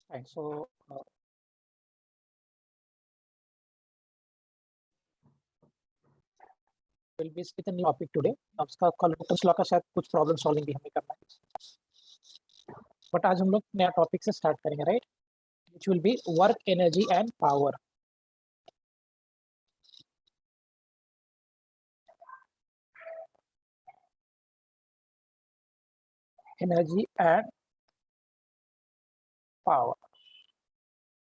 Right, so will be with a new topic today. अब उसका कल न्यूटन्स लॉ का शायद कुछ प्रॉब्लम सॉल्विंग भी हमें करना है, बट आज हम लोग नया टॉपिक से स्टार्ट करेंगे, right, which will be work energy and power. Energy and power,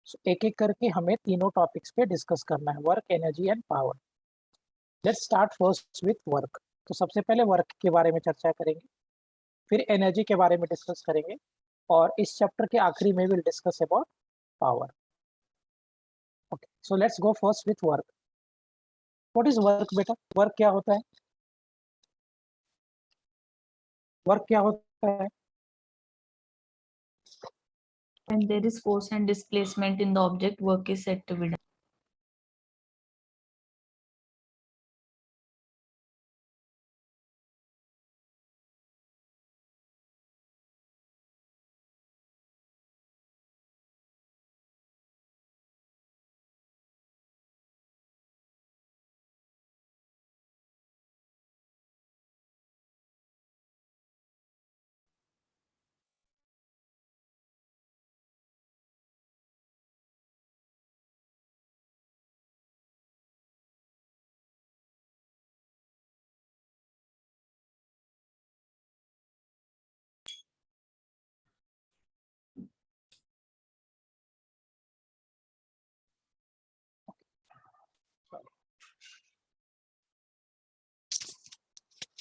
so एक एक करके हमें तीनों टॉपिक्स पे डिस्कस करना है, work, energy and power. Let's start first with work. तो सबसे पहले वर्क के बारे में चर्चा करेंगे, फिर एनर्जी के बारे में डिस्कस करेंगे, और इस चैप्टर के आखिरी में will discuss about power. Okay, so let's go first with work. What is work बेटा? वर्क क्या होता है? वर्क क्या होता है? When there is force and displacement in the object, work is said to be done.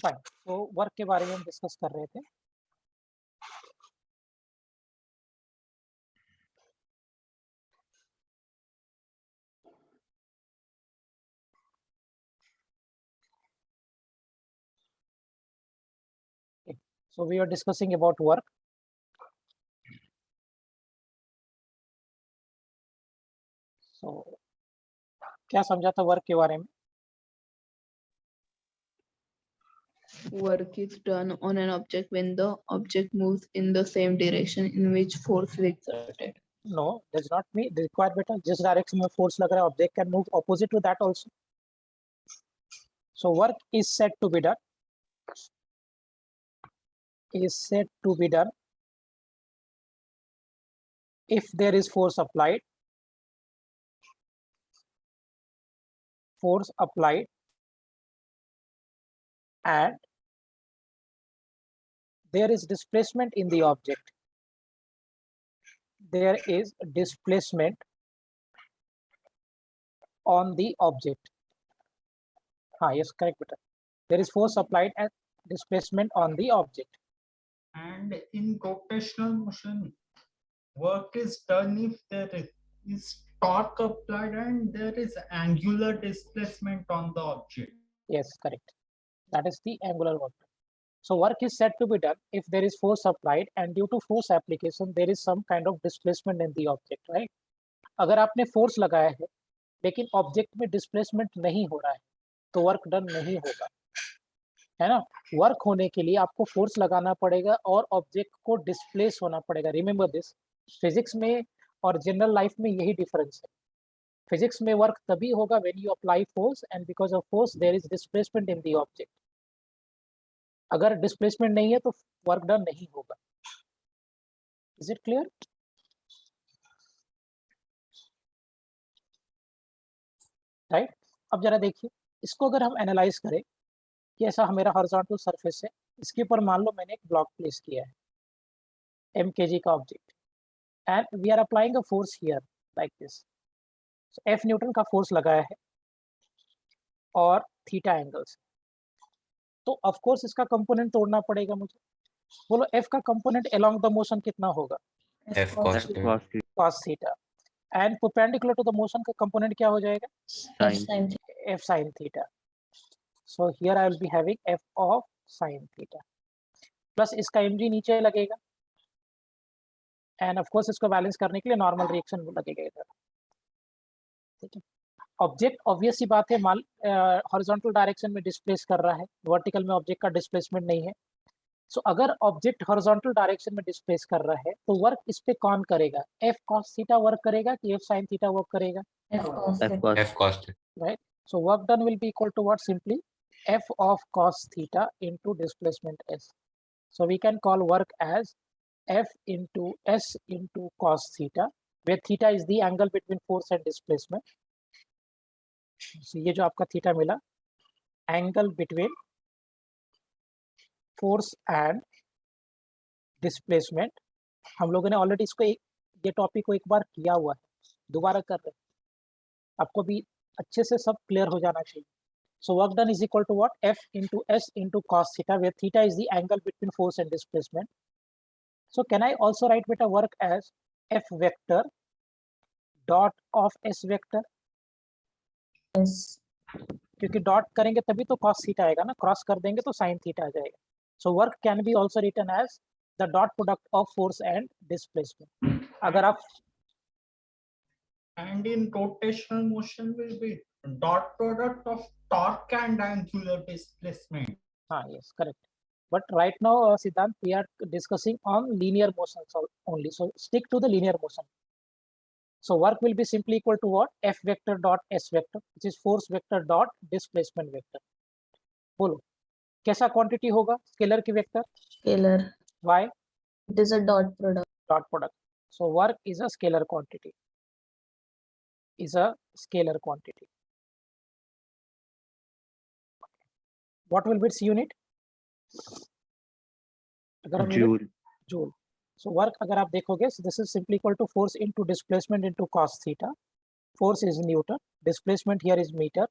Fine, तो work के बारे में हम डिस्कस कर रहे थे। So we are discussing about work. So क्या समझा था वर्क के बारे में? Work is done on an object when the object moves in the same direction in which force is exerted. No, does not mean required बेटा जिस direction में force लग रहा है object can move opposite to that also. So work is said to be done, if there is force applied, and there is displacement in the object. There is displacement on the object. Yes, correct beta. There is force applied and displacement on the object. And in rotational motion, work is done if there is torque applied and there is angular displacement on the object. Yes, correct. That is the angular work. So work is said to be done if there is force applied and due to force application there is some kind of displacement in the object, right? अगर आपने force लगाया है लेकिन object में displacement नहीं हो रहा है तो वर्क डन नहीं होगा, है ना। वर्क होने के लिए आपको फोर्स लगाना पड़ेगा और ऑब्जेक्ट को डिस्प्लेस होना पड़ेगा। रिमेंबर दिस, फिजिक्स में और जनरल लाइफ में यही डिफरेंस है। फिजिक्स में वर्क तभी होगा when you apply force and because of force there is displacement in the object. अगर डिस्प्लेसमेंट नहीं है तो वर्क डन नहीं होगा। Is it clear? राइट, अब जरा देखिए इसको, अगर हम एनालाइज करें कि ऐसा मेरा हॉरिजॉन्टल सरफेस है, इसके ऊपर मान लो मैंने एक ब्लॉक प्लेस किया है mkg का object and we are applying a force here like this. F newton का फोर्स लगाया है और थीटा एंगल्स, तो ऑफ कोर्स इसका कंपोनेंट तोड़ना पड़ेगा मुझे। बोलो F का कंपोनेंट अलोंग द मोशन कितना होगा? F cos theta. cos theta, and perpendicular to the motion का कंपोनेंट क्या हो जाएगा? Sin. F sin theta. So here I will be having F of sin theta plus इसका mg नीचे लगेगा and of course इसको बैलेंस करने के लिए नॉर्मल रिएक्शन लगेगा इधर, ठीक है। ऑब्जेक्ट ऑब्वियस सी बात है मान हॉरिजॉन्टल डायरेक्शन में डिस्प्लेस कर रहा है, वर्टिकल में ऑब्जेक्ट का डिस्प्लेसमेंट नहीं है। सो अगर ऑब्जेक्ट हॉरिजॉन्टल डायरेक्शन में डिस्प्लेस कर रहा है तो वर्क इस पे कौन करेगा? एफ कॉस थीटा वर्क करेगा कि एफ साइन थीटा वर्क करेगा? F cos. F cos. Right? So work done will be equal to what? Simply f of cos theta into displacement s. So we can call work as f into s into cos theta, where theta is the angle between force and displacement. So ये जो आपका theta मिला, angle between force and displacement. हम लोगों ने already इसको ये topic को एक बार किया हुआ है, दोबारा कर रहे हैं, आपको भी अच्छे से सब क्लियर हो जाना चाहिए. So work done is equal to what? F into S into cos theta, where theta is the angle between force and displacement. So can I also write beta work as F vector dot of S vector? Yes. क्योंकि dot करेंगे तभी तो cos theta आएगा ना, cross कर देंगे तो sin theta आ जाएगा. So work can be also written as the dot product of force and displacement. अगर आप And in rotational motion will be dot product of torque and angular displacement. yes, correct. But right now, Siddhant, we are discussing on linear motion only. So stick to the linear motion. So work will be simply equal to what? F vector dot S vector, which is force vector dot displacement vector. बोलो कैसा quantity होगा scalar की vector? Scalar. Why? It is a dot product. Dot product. So work is a scalar quantity. Is a scalar quantity. What will be its unit? अगर हम Joule. Joule. So work अगर आप देखोगे, so this is simply equal to force into displacement into cos theta. Force is Newton. Displacement here is meter.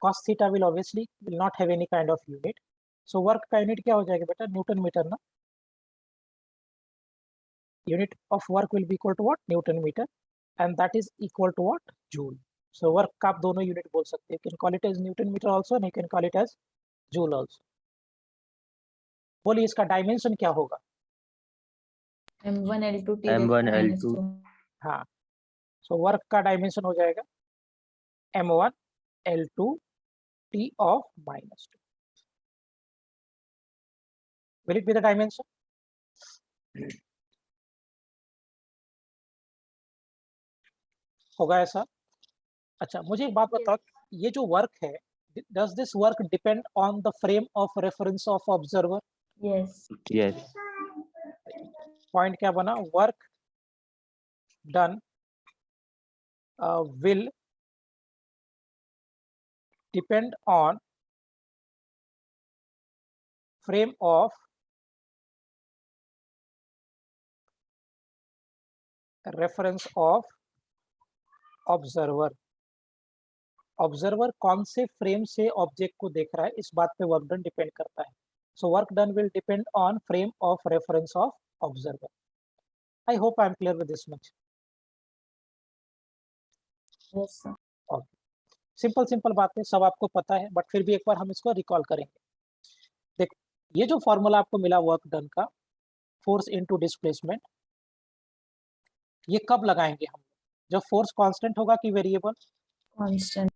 Cos theta will obviously will not have any kind of unit. So work का unit क्या हो जाएगा बेटा? Newton meter ना? Unit of work will be equal to what? Newton meter, and that is equal to what? Joule. So work का आप दोनों unit बोल सकते हैं. You can call it as Newton meter also, and you can call it as Joule also. बोलिए इसका dimension क्या होगा? M1 L2 T M1 vector L2. -2. हाँ, so work का डायमेंशन हो जाएगा M1 L2 T of -2. Will it be the dimension? होगा ऐसा? अच्छा, मुझे एक बात बताओ, ये जो वर्क है, does this work depend on the frame of reference of observer? Yes. Yes. Point क्या बना? Work done will depend on frame of reference of observer. Observer कौन से फ्रेम से ऑब्जेक्ट को देख रहा है, इस बात पे वर्क डन डिपेंड करता है. So work done will depend on frame of reference of observer. I hope I am clear with this much. Yes, sir. Simple बात है, सब आपको पता है, बट फिर भी एक बार हम इसको रिकॉल करेंगे. देख, ये जो फॉर्मूला आपको मिला वर्क डन का, फोर्स इनटू डिस्प्लेसमेंट, ये कब लगाएंगे हम? जब फोर्स कांस्टेंट होगा कि वेरिएबल? Constant.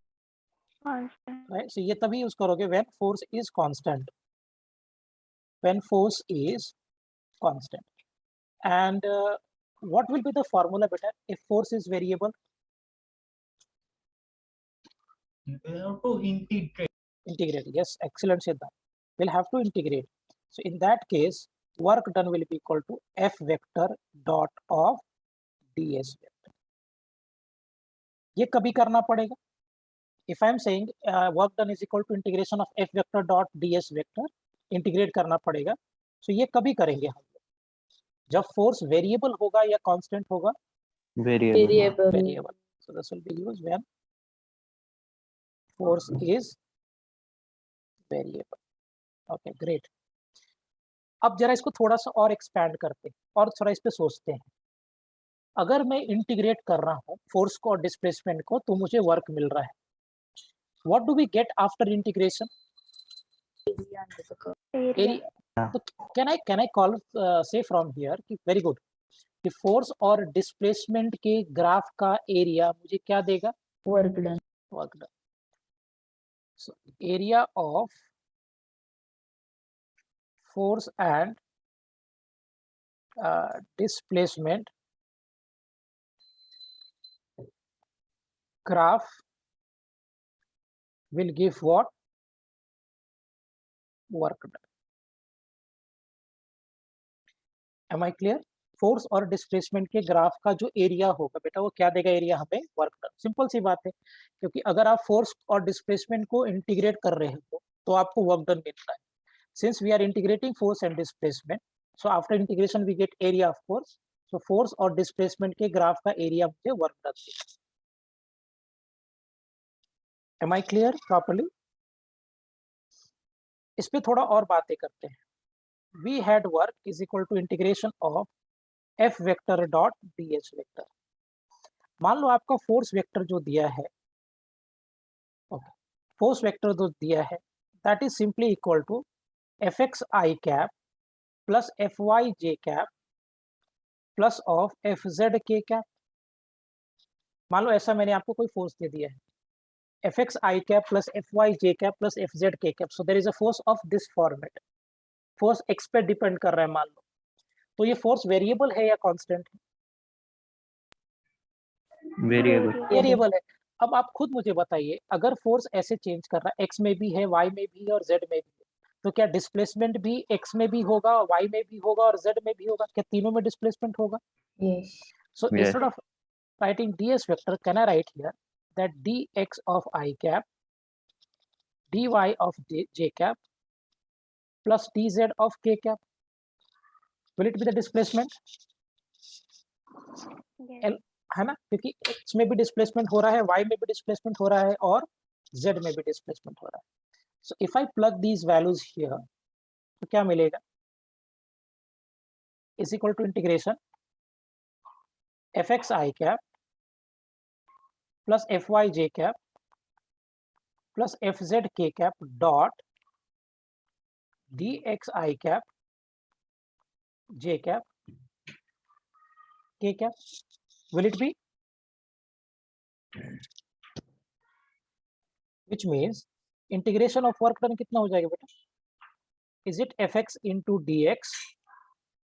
Right? So ये तभी यूज करोगे when force is constant. When force is constant. And what will be the formula beta if force is variable? We have to integrate. Integrate. Yes, excellent Siddhant. We'll have to integrate. So in that case, work done will be equal to F vector dot of ds vector. ये कभी करना पड़ेगा? If I am saying work done is equal to integration of F vector dot ds vector, integrate करना पड़ेगा. So ये कभी करेंगे हम? जब फोर्स वेरिएबल होगा या कांस्टेंट होगा? Variable. Variable. So this will be used when force is variable. Okay, great. अब जरा इसको थोड़ा सा और एक्सपैंड करते हैं और थोड़ा इस पे सोचते हैं. अगर मैं इंटीग्रेट कर रहा हूँ फोर्स को और डिस्प्लेसमेंट को, तो मुझे वर्क मिल रहा है. What do we get after integration? Area. So can I call say from here कि very good कि फोर्स और डिस्प्लेसमेंट के ग्राफ का एरिया मुझे क्या देगा? Work done. work done. So area of force and displacement graph will give what? Work done. Am I clear? Force और displacement के ग्राफ का जो एरिया होगा बेटा वो क्या देगा? एरिया हमें वर्क डन। सिंपल सी बात है, क्योंकि अगर आप फोर्स और डिस्प्लेसमेंट को इंटीग्रेट कर रहे हो तो आपको वर्क डन मिलता है। Since we are integrating force and displacement, so after integration we get area of force. So force और डिस्प्लेसमेंट के ग्राफ का एरिया मुझे वर्क डन देगा। Am I clear properly? इस पे थोड़ा और बातें करते हैं। We had work is equal to integration of F vector dot D H vector. मान लो आपका फोर्स वेक्टर जो दिया है, फोर्स वेक्टर जो दिया है that is simply equal to F X I cap plus F Y J cap plus of F Z K cap. मान लो ऐसा मैंने आपको कोई फोर्स दे दिया है, F X I cap plus F Y J cap plus F Z K cap. So there is a force of this format. Force X पे डिपेंड कर रहा है मान लो, तो ये फोर्स वेरिएबल है या कांस्टेंट है? वेरिएबल है। अब आप खुद मुझे बताइए, अगर फोर्स ऐसे चेंज कर रहा है, एक्स में भी है, वाई में भी है और जेड में भी है, तो क्या डिस्प्लेसमेंट भी एक्स में भी होगा, वाई में भी होगा और जेड में भी होगा? क्या तीनों में डिस्प्लेसमेंट होगा? Yes. So instead of writing ds vector, can I write here that dx of I cap, dy of j cap plus dz of k cap? Will it be the displacement? Yes. है ना, क्योंकि x में भी displacement हो रहा है, y में भी डिस्प्लेसमेंट हो रहा है और z में भी डिस्प्लेसमेंट हो रहा है। So if I plug these values here तो क्या मिलेगा? Is equal to integration F X I cap plus F Y J cap plus F Z K cap dot D X I cap J cap K cap. Will it be? Which means integration of work done कितना हो जाएगा बेटा? Is it fx into dx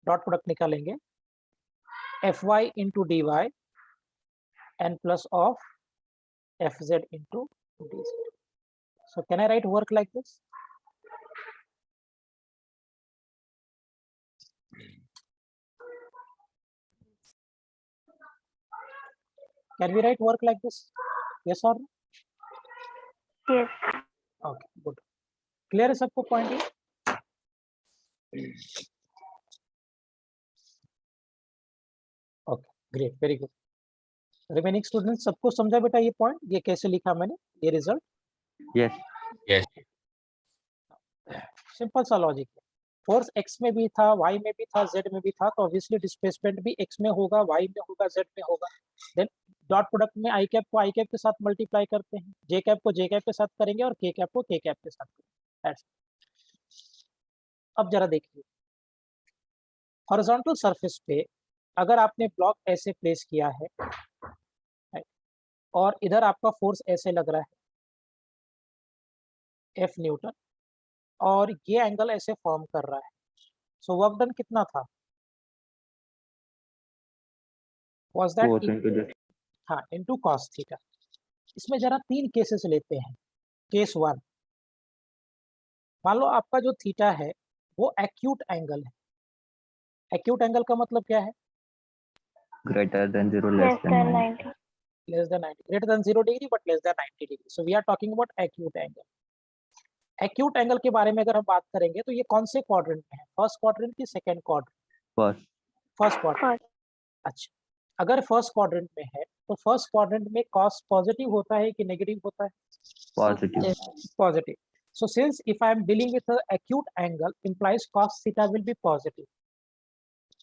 dot product निकालेंगे fy into dy and plus of fz into dz. So can I write work like this? Can we write work like this? Yes or no? Yes. Okay, good. Clear है सबको point? Okay, great, very good. Remaining student सबको समझा बेटा ये point, ये कैसे लिखा मैंने ये रिजल्ट? यस। सिंपल सा लॉजिक है। फोर्स x में भी था, y में भी था, z में भी था, तो ऑब्वियसली डिस्प्लेसमेंट भी x में होगा, y में होगा, z में होगा। देन डॉट प्रोडक्ट में आई कैप को आई कैप के साथ मल्टीप्लाई करते हैं, जे कैप को जे कैप के साथ करेंगे और के कैप को के कैप के साथ करेंगे। अब जरा देखिए, हॉरिजॉन्टल सरफेस पे अगर आपने ब्लॉक ऐसे प्लेस किया है और इधर आपका फोर्स ऐसे लग रहा है F न्यूटन और ये एंगल ऐसे फॉर्म कर रहा है, सो वर्क डन कितना था? वाज दैट हाँ इनटू कॉस थीटा। इसमें जरा तीन केसेस लेते हैं। केस वन, मान लो आपका जो थीटा है वो एक्यूट एंगल है। एक्यूट एंगल का मतलब क्या है? Greater than 0, Less than 90. Less than 90, greater than 0 degree but less than 90 degree. So we are talking about acute angle. Acute angle के बारे में अगर हम बात करेंगे तो ये कौन से क्वाड्रेंट में है? फर्स्ट क्वाड्रेंट की सेकंड क्वाड्रेंट? First quadrant. अच्छा, अगर फर्स्ट क्वाड्रेंट में है तो फर्स्ट क्वाड्रेंट में कॉस पॉजिटिव होता है कि नेगेटिव होता है? Positive. So since if I am dealing with acute angle implies cos theta will B positive.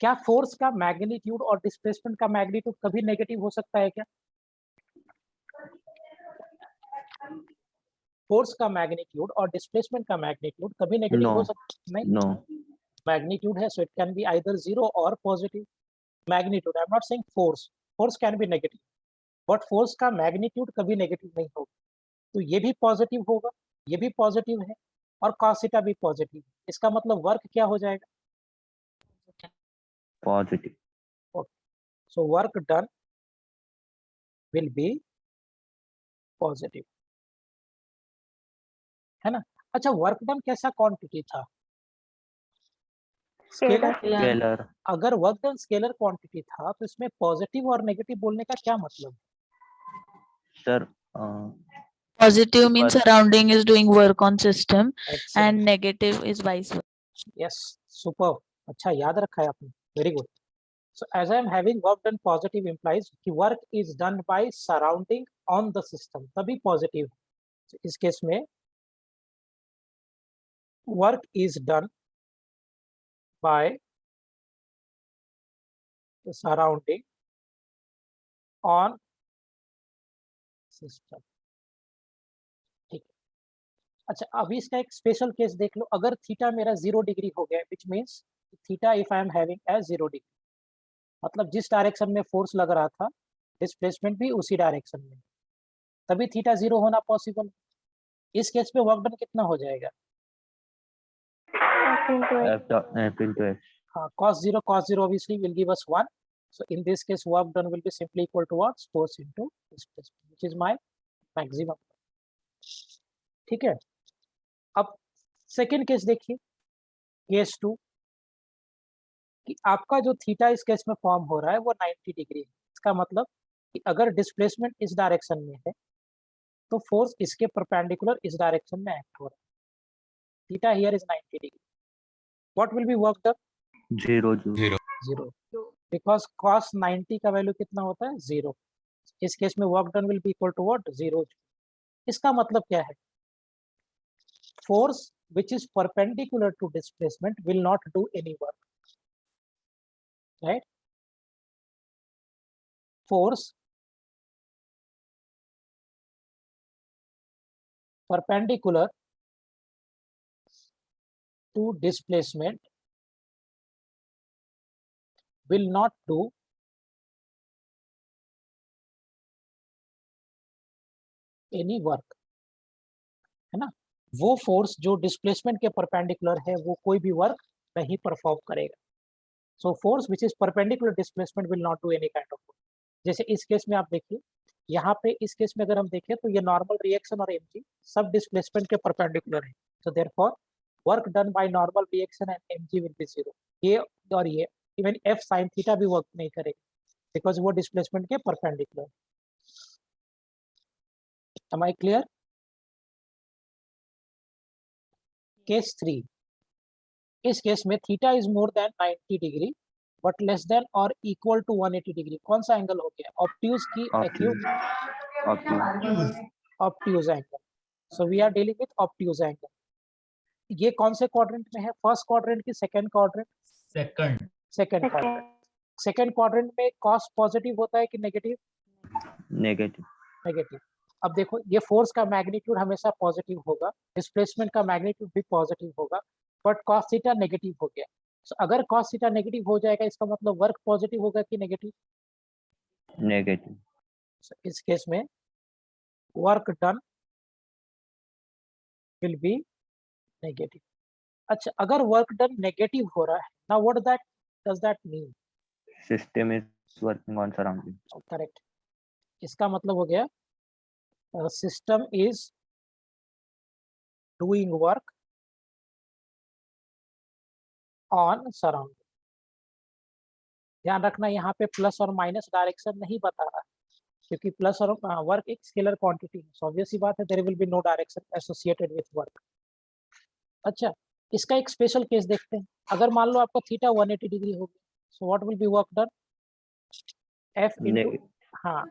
क्या फोर्स का मैग्नीट्यूड और डिस्प्लेसमेंट का मैग्नीट्यूड कभी नेगेटिव हो सकता है क्या? फोर्स का मैग्नीट्यूड और डिस्प्लेसमेंट का मैग्नीट्यूड कभी नेगेटिव हो सकता नहीं? नो। मैग्नीट्यूड है, so it can be either 0 और positive. Magnitude, I am not saying force, force can be negative but force का मैग्नीट्यूड कभी नेगेटिव नहीं होगा। तो ये भी पॉजिटिव होगा, ये भी पॉजिटिव है और cos थीटा भी पॉजिटिव है। इसका मतलब वर्क क्या हो जाएगा? Positive. So work done will be positive, है ना? अच्छा, वर्क डन कैसा क्वांटिटी था? स्केलर। Scalar. अगर वर्क डन स्केलर क्वांटिटी था तो इसमें पॉजिटिव और नेगेटिव बोलने का क्या मतलब? Sir, Positive means But- surrounding is doing work on system Excellent. and negative is vice versa. Yes, superb. अच्छा याद रखा है आपने, very good. So as I am having work done positive implies कि work is done by surrounding on the system, तभी positive. So, इस case में work is done by the surrounding on system. ठीक है. अच्छा, अभी इसका एक स्पेशल केस देख लो. अगर थीटा मेरा 0 डिग्री हो गया, which means theta if I am having as 0 degree, मतलब जिस डायरेक्शन में फोर्स लग रहा था डिस्प्लेसमेंट भी उसी डायरेक्शन में, तभी थीटा 0 होना पॉसिबल. इस केस में वर्क डन कितना हो जाएगा? F into X. Cos 0 obviously will give us 1. So in this case work done will be simply equal to what? Force into displacement, which is my maximum. ठीक है. अब second case देखिए, case 2, कि आपका जो थीटा इस case में form हो रहा है वो 90 डिग्री है. इसका मतलब कि अगर डिस्प्लेसमेंट इस डायरेक्शन में है तो फोर्स इसके परपेंडिकुलर इस डायरेक्शन में एक्ट हो रहा है. Theta here is 90 degree. What will be work done? 0. 0, because cos 90 का वैल्यू कितना होता है? 0. इस केस में work done will be equal to what? 0. इसका मतलब क्या है? Force which is perpendicular to displacement will not do any work, right? Force perpendicular to displacement will not do any work, है ना? वो फोर्स जो डिस्प्लेसमेंट के परपेंडिकुलर है वो कोई भी वर्क नहीं परफॉर्म करेगा. So force which is perpendicular displacement will not do any kind of work. जैसे इस केस में आप देखिए, यहाँ पे इस केस में अगर हम देखें तो ये नॉर्मल रिएक्शन और mg सब डिस्प्लेसमेंट के परपेंडिकुलर है. So therefore work done by normal reaction and mg will be 0. ये और ये इवन f sin थीटा भी वर्क नहीं करेगा बिकॉज वो डिस्प्लेसमेंट के perpendicular. Am I clear? Case 3, इस केस में theta is more than 90 degree but less than और इक्वल टू 180 डिग्री. कौन सा एंगल हो गया? ऑब्ट्यूज की acute? Obtuse angle. So we are dealing with obtuse angle. ये कौन से क्वाड्रेंट में है? फर्स्ट क्वाड्रेंट की second quadrant? Second quadrant. Second quadrant में कॉस पॉजिटिव होता है कि नेगेटिव? Negative. नेगेटिव. अब देखो, ये फोर्स का मैग्नीट्यूड हमेशा पॉजिटिव होगा, डिस्प्लेसमेंट का मैग्नीट्यूड भी पॉजिटिव होगा, बट कॉस थीटा नेगेटिव हो गया. सो अगर कॉस थीटा नेगेटिव हो जाएगा इसका मतलब वर्क पॉजिटिव होगा कि नेगेटिव? Negative. So, इस केस में work done will B negative. अच्छा, अगर वर्क डन नेगेटिव हो रहा है, now what that does that mean? System is working on surrounding. Correct. इसका मतलब हो गया system is doing work on surrounding. ध्यान रखना, यहाँ पे प्लस और माइनस डायरेक्शन नहीं बता रहा, क्योंकि प्लस और वर्क एक स्केलर क्वांटिटी है. ऑब्वियस सी बात है, there will be no direction associated with work. अच्छा, इसका एक स्पेशल केस देखते हैं. अगर मान लो आपका थीटा 180 डिग्री हो गया, so what will be work done? F into, हाँ,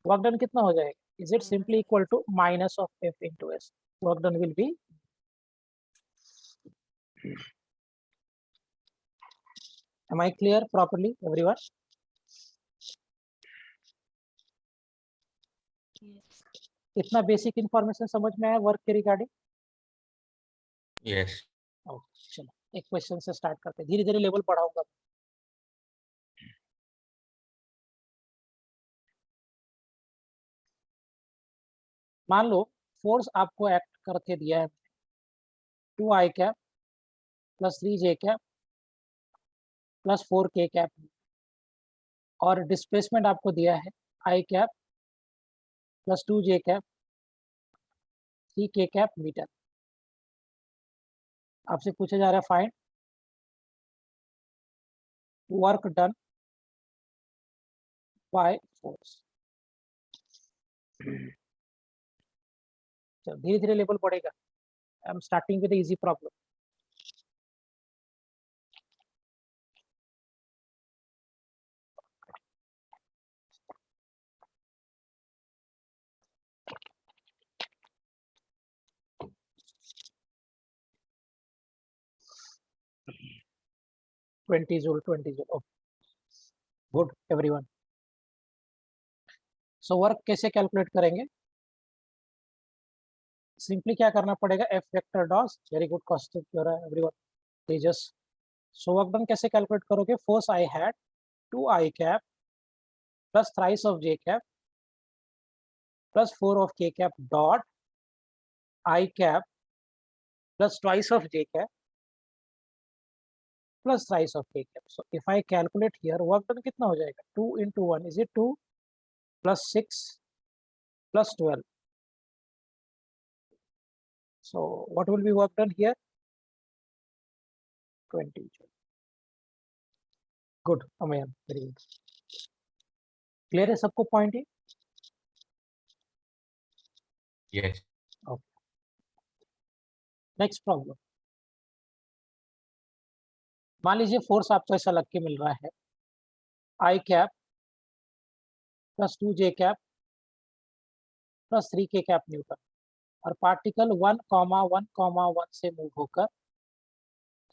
वर्क डन कितना हो जाएगा? Is it simply equal to minus of F into S. Work done will be, am I clear properly everyone? इतना basic information समझ में आया work के regarding? Yes. चलो एक क्वेश्चन से स्टार्ट करते हैं, धीरे धीरे लेवल बढ़ाऊंगा. मान लो फोर्स आपको एक्ट करके दिया है 2i cap plus 3j cap plus 4k cap और डिस्प्लेसमेंट आपको दिया है i cap plus 2j cap 3k cap metre. आपसे पूछा जा रहा है find work done by force. धीरे धीरे लेवल बढ़ेगा। I am starting with easy problem. Twenty joule good everyone. So work कैसे कैलकुलेट करेंगे? सिंपली क्या करना पड़ेगा, F vector dot. Very good question everyone, Tejas. So work done कैसे कैलकुलेट करोगे? Force I had 2i cap plus thrice of j cap plus 4 of k cap dot I cap plus twice of j cap plus thrice of k cap. So if I calculate here, work done कितना हो जाएगा? 2 into 1 is it 2 plus 6 plus 12. So what will be work done here? 20. Good, Amayan, very good. Clear है सबको point ही? Yes. Okay. Next problem. मान लीजिए force आपको ऐसा लग के मिल रहा है I cap plus 2j cap plus 3k cap Newton और पार्टिकल 1,1,1 से मूव होकर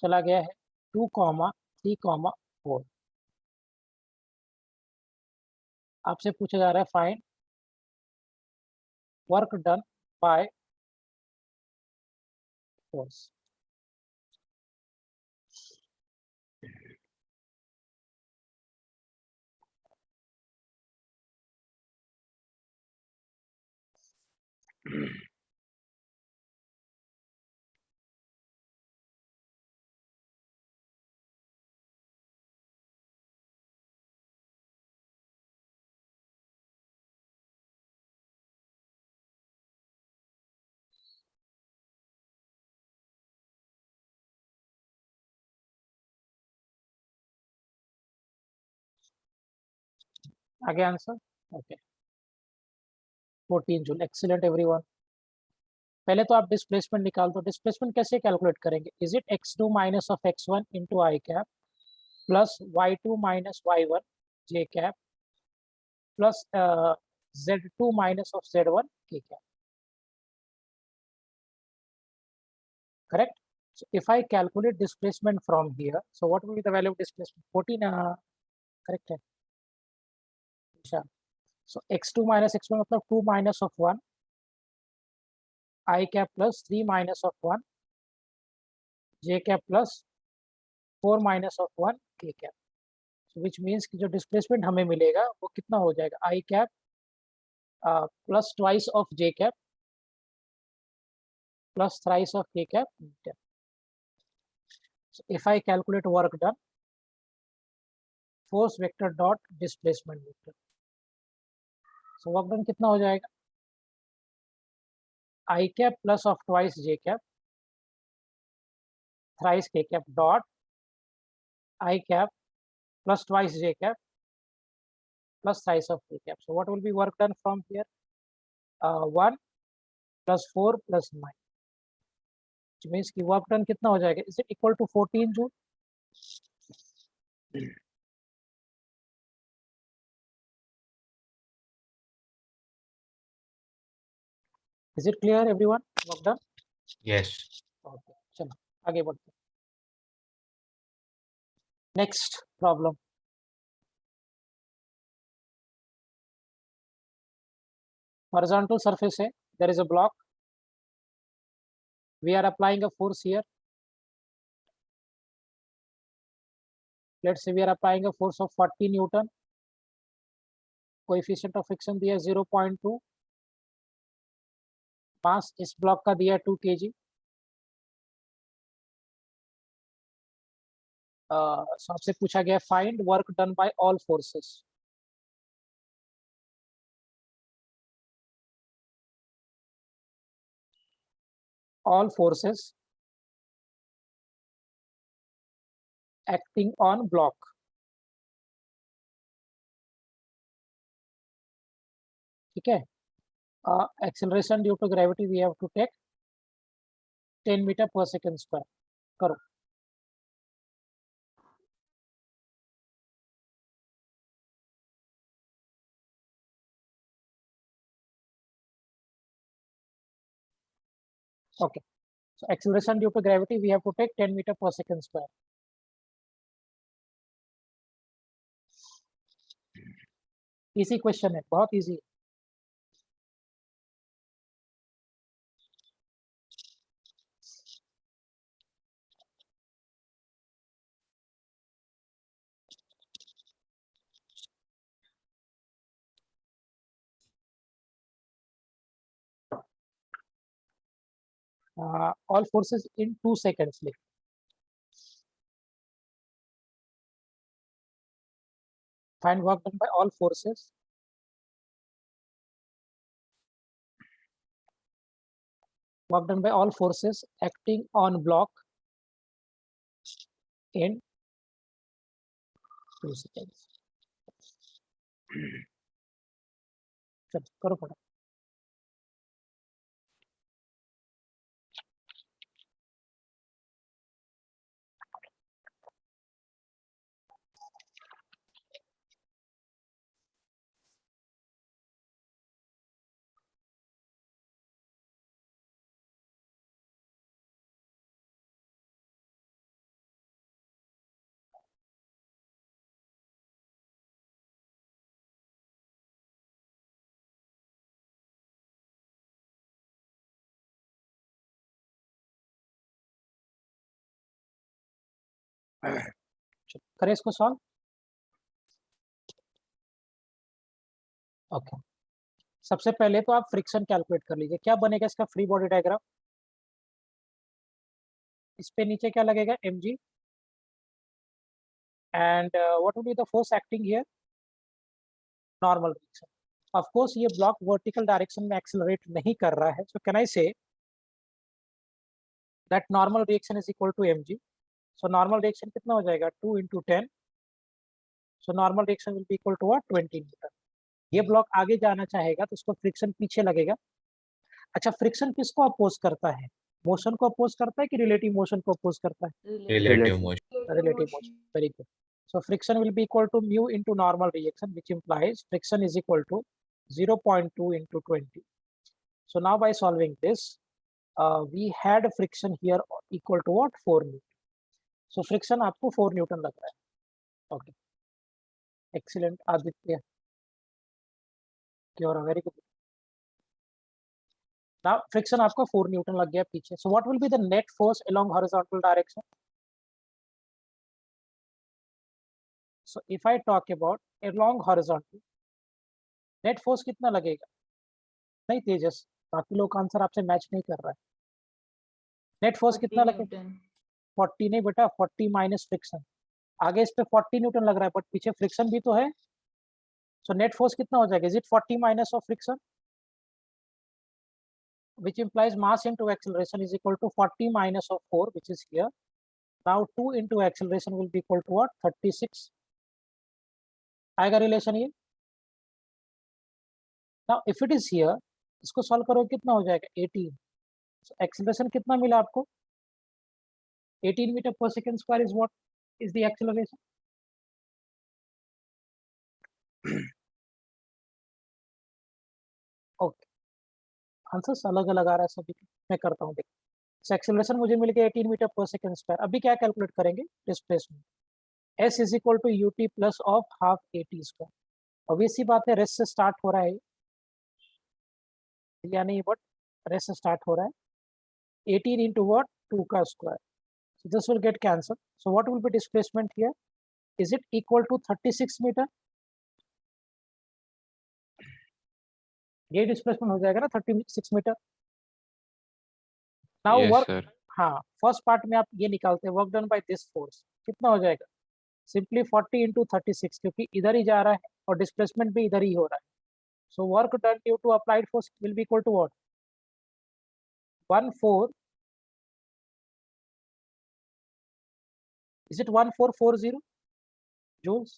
चला गया है 2,3,4। आपसे पूछा जा रहा है find work done by force. आगे answer okay 14 joule. Excellent everyone. पहले तो आप डिस्प्लेसमेंट निकाल दो। डिस्प्लेसमेंट कैसे कैलकुलेट करेंगे? Is it x2 minus of x1 into I cap plus y2 minus y1 j cap plus z2 minus of z1 k cap. Correct? So if I calculate displacement from here, so what will be the value of displacement? 14, correct है? अच्छा, so x2 minus x1 मतलब 2 minus of 1 I cap plus 3 minus of 1 j cap plus 4 minus of 1 k cap, so which means कि जो displacement हमें मिलेगा वो कितना हो जाएगा? I cap plus twice of j cap plus thrice of k cap meter. So if I calculate work done, force vector dot displacement vector, so work done कितना हो जाएगा? I cap plus of twice j cap thrice k cap dot I cap plus twice j cap plus thrice of k cap. So what will be work done from here? 1 plus 4 plus 9, which means कि work done कितना हो जाएगा? Is it equal to 14 joule? Is it clear everyone? Work done? Yes. Okay, चलो आगे बढ़ते हैं। Next problem. Horizontal surface है, there is a block. We are applying a force here. Let's say we are applying a force of 40 Newton. Coefficient of friction दिया है 0.2. मास इस block का दिया 2 kg। सो आपसे पूछा गया find work done bye all forces. All forces acting on block। ठीक है, acceleration due to gravity we have to take 10 meter per second square। करो। Okay, so acceleration due to gravity we have to take 10 meter per second square। Easy question है, बहुत easy है। all forces in 2 seconds लिख। find work done by all forces acting on block in 2 seconds। चलो करो फटाफट। करें इसको solve. Okay, सबसे पहले तो आप फ्रिक्शन कैलकुलेट कर लीजिए। क्या बनेगा इसका फ्री बॉडी डायग्राम? इस पे नीचे क्या लगेगा? mg and what will be the force acting here? Normal reaction. Of course ये ब्लॉक वर्टिकल डायरेक्शन में एक्सेलरेट नहीं कर रहा है, so can I say that normal reaction is equal to mg। So normal reaction कितना हो जाएगा? 2 × 10। So normal reaction will be equal to 20 newton. ये ब्लॉक आगे जाना चाहेगा तो उसको फ्रिक्शन पीछे लगेगा। अच्छा, फ्रिक्शन किसको अपोज करता है? मोशन को अपोज करता है कि रिलेटिव मोशन को अपोज करता है? Relative motion. Relative motion. Very good. So friction will be equal to mu into normal reaction, which implies friction is equal to 0.2 into 20. So now by solving this, we had friction here equal to what? 4 Newton. So friction आपको 4 Newton लग रहा है। Okay. Excellent, Aditya. You are very good. Now friction आपको 4 Newton लग गया पीछे। So what will be the net force along horizontal direction? So if I talk about along horizontal, net force कितना लगेगा? नहीं तेजस, बाकी लोग का आंसर आपसे मैच नहीं कर रहा है। नेट फोर्स कितना लगेगा? 40 नहीं बेटा, 40 माइनस फ्रिक्शन। आगे इस पे 40 न्यूटन लग रहा है, बट पीछे फ्रिक्शन भी तो है। सो नेट फोर्स कितना हो जाएगा? Is it 40 minus of friction, which implies mass into acceleration is equal to 40 minus of 4, which is here. Now 2 into acceleration will be equal to what? 36. आएगा relation ये? Now if it is here, इसको solve करो कितना हो जाएगा? 18. So acceleration कितना मिला आपको? 18 meter per second square is what is the acceleration? Okay, answers अलग अलग आ रहा है सभी के। मैं करता हूँ, देखो एक्सेलरेशन मुझे मिल गया 18 मीटर पर सेकंड स्क्वायर। अभी क्या कैलकुलेट करेंगे? Displacement. s is equal to ut plus of half at square. Obvious सी बात है, रेस्ट से स्टार्ट हो रहा है या नहीं? बट रेस्ट से स्टार्ट हो रहा है। 18 इंटू वॉट? 2 का square. So this will get cancel. So what will be displacement here? Is it equal to 36 metre? ये डिस्प्लेसमेंट हो जाएगा ना 36 metre. Now Yes, work, sir. हाँ फर्स्ट पार्ट में आप ये निकालते हैं work done by this force, कितना हो जाएगा? सिंपली 40 into 36, क्योंकि इधर ही जा रहा है और डिस्प्लेसमेंट भी इधर ही हो रहा है. So work done due to applied force will be equal to what? 14, is it 1440 joules?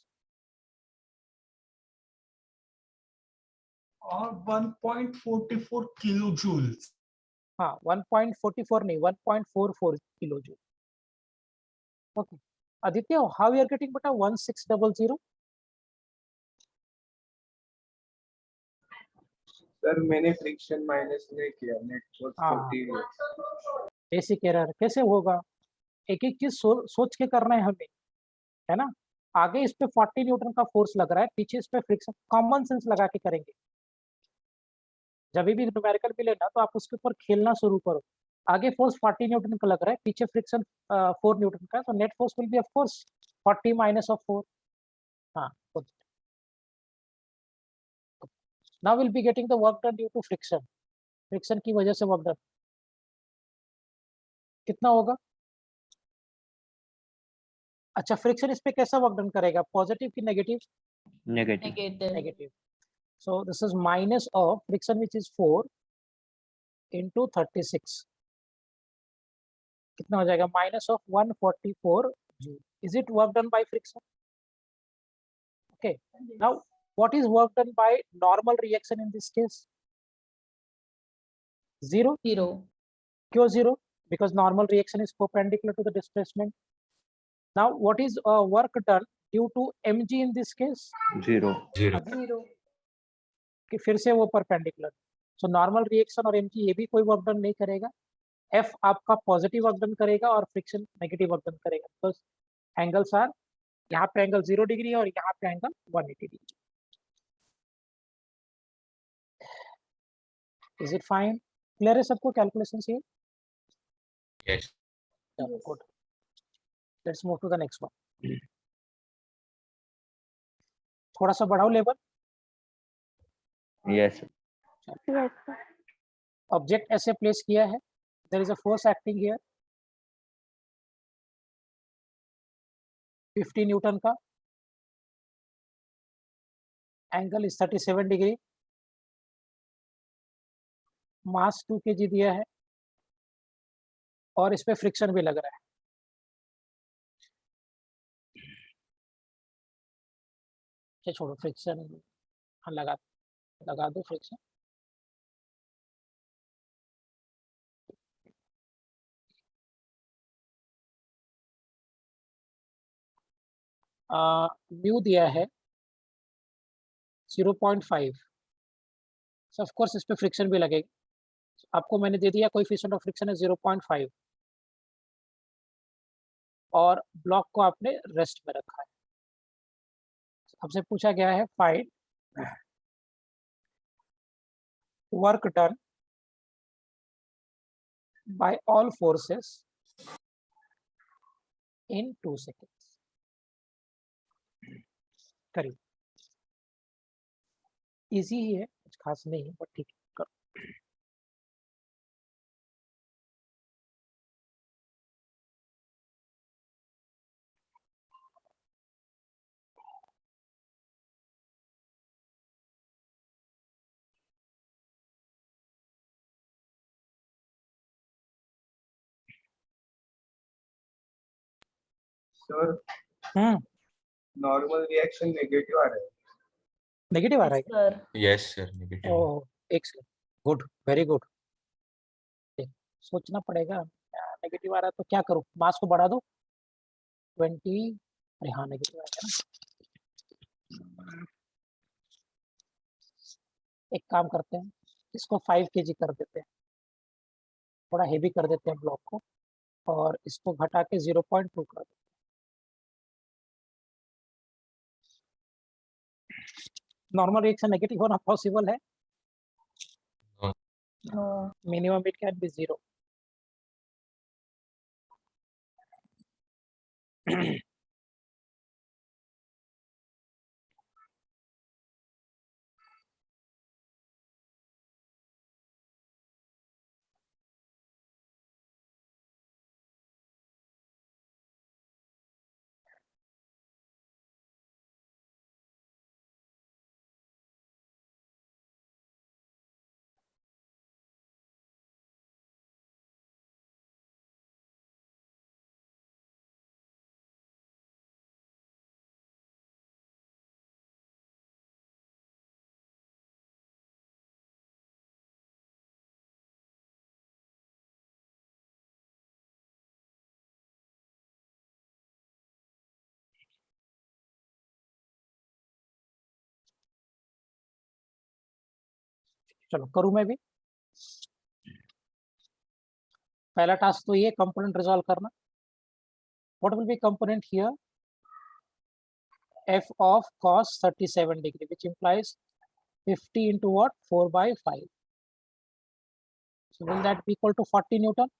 or 1.44 kilojoules. हाँ 1.44 नहीं 1.44 kilo joule. Okay Aditya, how you are getting बेटा 1600? सर मैंने फ्रिक्शन माइनस नहीं किया, नेट फोर्स हाँ. 40 बेसिक एरर कैसे होगा? एक एक चीज सोच के करना है हमें, है ना. आगे इस पे 40 न्यूटन का फोर्स लग रहा है, पीछे इस पे फ्रिक्शन, कॉमन सेंस लगा के करेंगे. जब भी न्यूमेरिकल मिले ना तो आप उसके ऊपर खेलना शुरू करो. आगे फोर्स 40 न्यूटन का लग रहा है, पीछे फ्रिक्शन 4 न्यूटन का, तो net force will be of course 40 minus of 4. हाँ, now will be getting the work done due to friction. Friction की वजह से वर्क डन कितना होगा? अच्छा, फ्रिक्शन इस पे कैसा वर्क डन करेगा, पॉजिटिव की negative? Negative. Negative. So this is minus of friction, which is 4 into 36. कितना हो जाएगा? Minus of 144 joule. Is it work done by friction? Okay. Now, what is work done by normal reaction in this case? Zero. Zero. क्यों zero? Because normal reaction is perpendicular to the displacement. Now, what is work done due to mg in this case? 0. 0. Zero. कि फिर से वो perpendicular. सो normal reaction और mg ये भी कोई work done नहीं करेगा. F आपका पॉजिटिव वर्क डन करेगा और फ्रिक्शन नेगेटिव वर्क डन करेगा. तो एंगल्स आर, यहाँ पे एंगल 0 डिग्री है और यहाँ पे angle 180 degree. Is it fine? Clear है सबको कैलकुलेशन से? Yes. Good. Let's move to the next one. थोड़ा सा बढ़ाओ level. Yes. Yes, sir. Object ऐसे प्लेस किया है, there is a force acting here 50 newton का, angle is 37 degree, mass 2 kg दिया है और इस पे फ्रिक्शन भी लग रहा है. अच्छा छोड़ो फ्रिक्शन, हाँ लगा दो फ्रिक्शन. म्यू दिया है 0.5. सो ऑफ कोर्स इस पे फ्रिक्शन भी लगेगी. आपको मैंने दे दिया कोएफिशिएंट ऑफ फ्रिक्शन है 0.5 और ब्लॉक को आपने रेस्ट में रखा है. हमसे पूछा गया है find work done bye all forces in 2 seconds. करिए, इजी ही है, कुछ खास नहीं है, बट ठीक है करो. सर नॉर्मल रिएक्शन नेगेटिव आ रहा है. नेगेटिव आ रहा है क्या? Sir. Yes, sir. Negative. ओह, एक सेकंड. Good, very good. सोचना पड़ेगा. नेगेटिव आ रहा है तो क्या करूं, मास को बढ़ा दो 20. अरे हाँ नेगेटिव आ गया ना. एक काम करते हैं, इसको 5 kg कर देते हैं, थोड़ा हेवी कर देते हैं ब्लॉक को, और इसको घटा के 0.2 कर देते हैं. नॉर्मल रिएक्शन नेगेटिव होना पॉसिबल है? No. Minimum it can be 0. चलो करूँ मैं भी। पहला टास्क तो ये कंपोनेंट रिजॉल्व करना। What will B component here? f of cos 37 degree, which implies 50 into what? 4 by 5. So will that be equal to 40 Newton?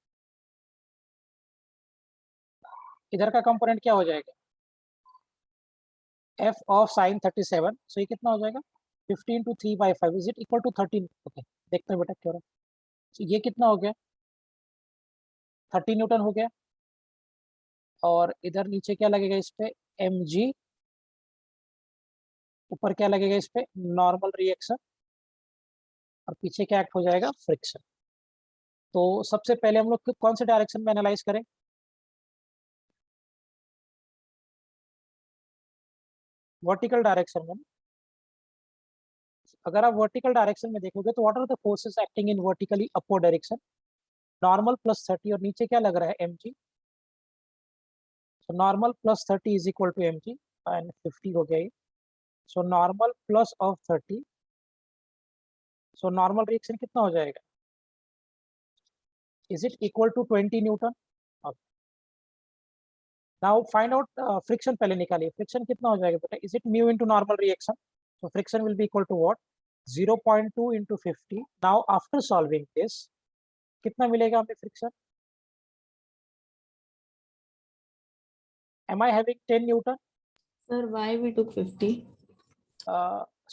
इधर का कंपोनेंट क्या हो जाएगा? f of sin 37, so ये कितना हो जाएगा? 50 into 3 by 5, is it equal to 13? Okay, देखते हैं बेटा क्या हो रहा है। So ये कितना हो गया? 30 न्यूटन हो गया। और इधर नीचे क्या लगेगा इस पे? mg। ऊपर क्या लगेगा इस पे? Normal reaction. और पीछे क्या एक्ट हो जाएगा? फ्रिक्शन। तो सबसे पहले हम लोग कौन से डायरेक्शन में एनालाइज करें? वर्टिकल डायरेक्शन में। अगर आप वर्टिकल डायरेक्शन में देखोगे तो what are the forces acting in vertically upward direction? Normal plus 30 और नीचे क्या लग रहा है? mg। So normal plus 30 is equal to mg and 50 हो गया ये। So normal plus of 30, so normal reaction कितना हो जाएगा? Is it equal to 20 newton? Now find out friction पहले निकालिए। फ्रिक्शन कितना हो जाएगा बेटा? Is it mu into normal reaction? So friction will be equal to what? 0.2 into 50. Now after solving this कितना मिलेगा हमें friction? Am I having 10 Newton? Sir, why we took 50?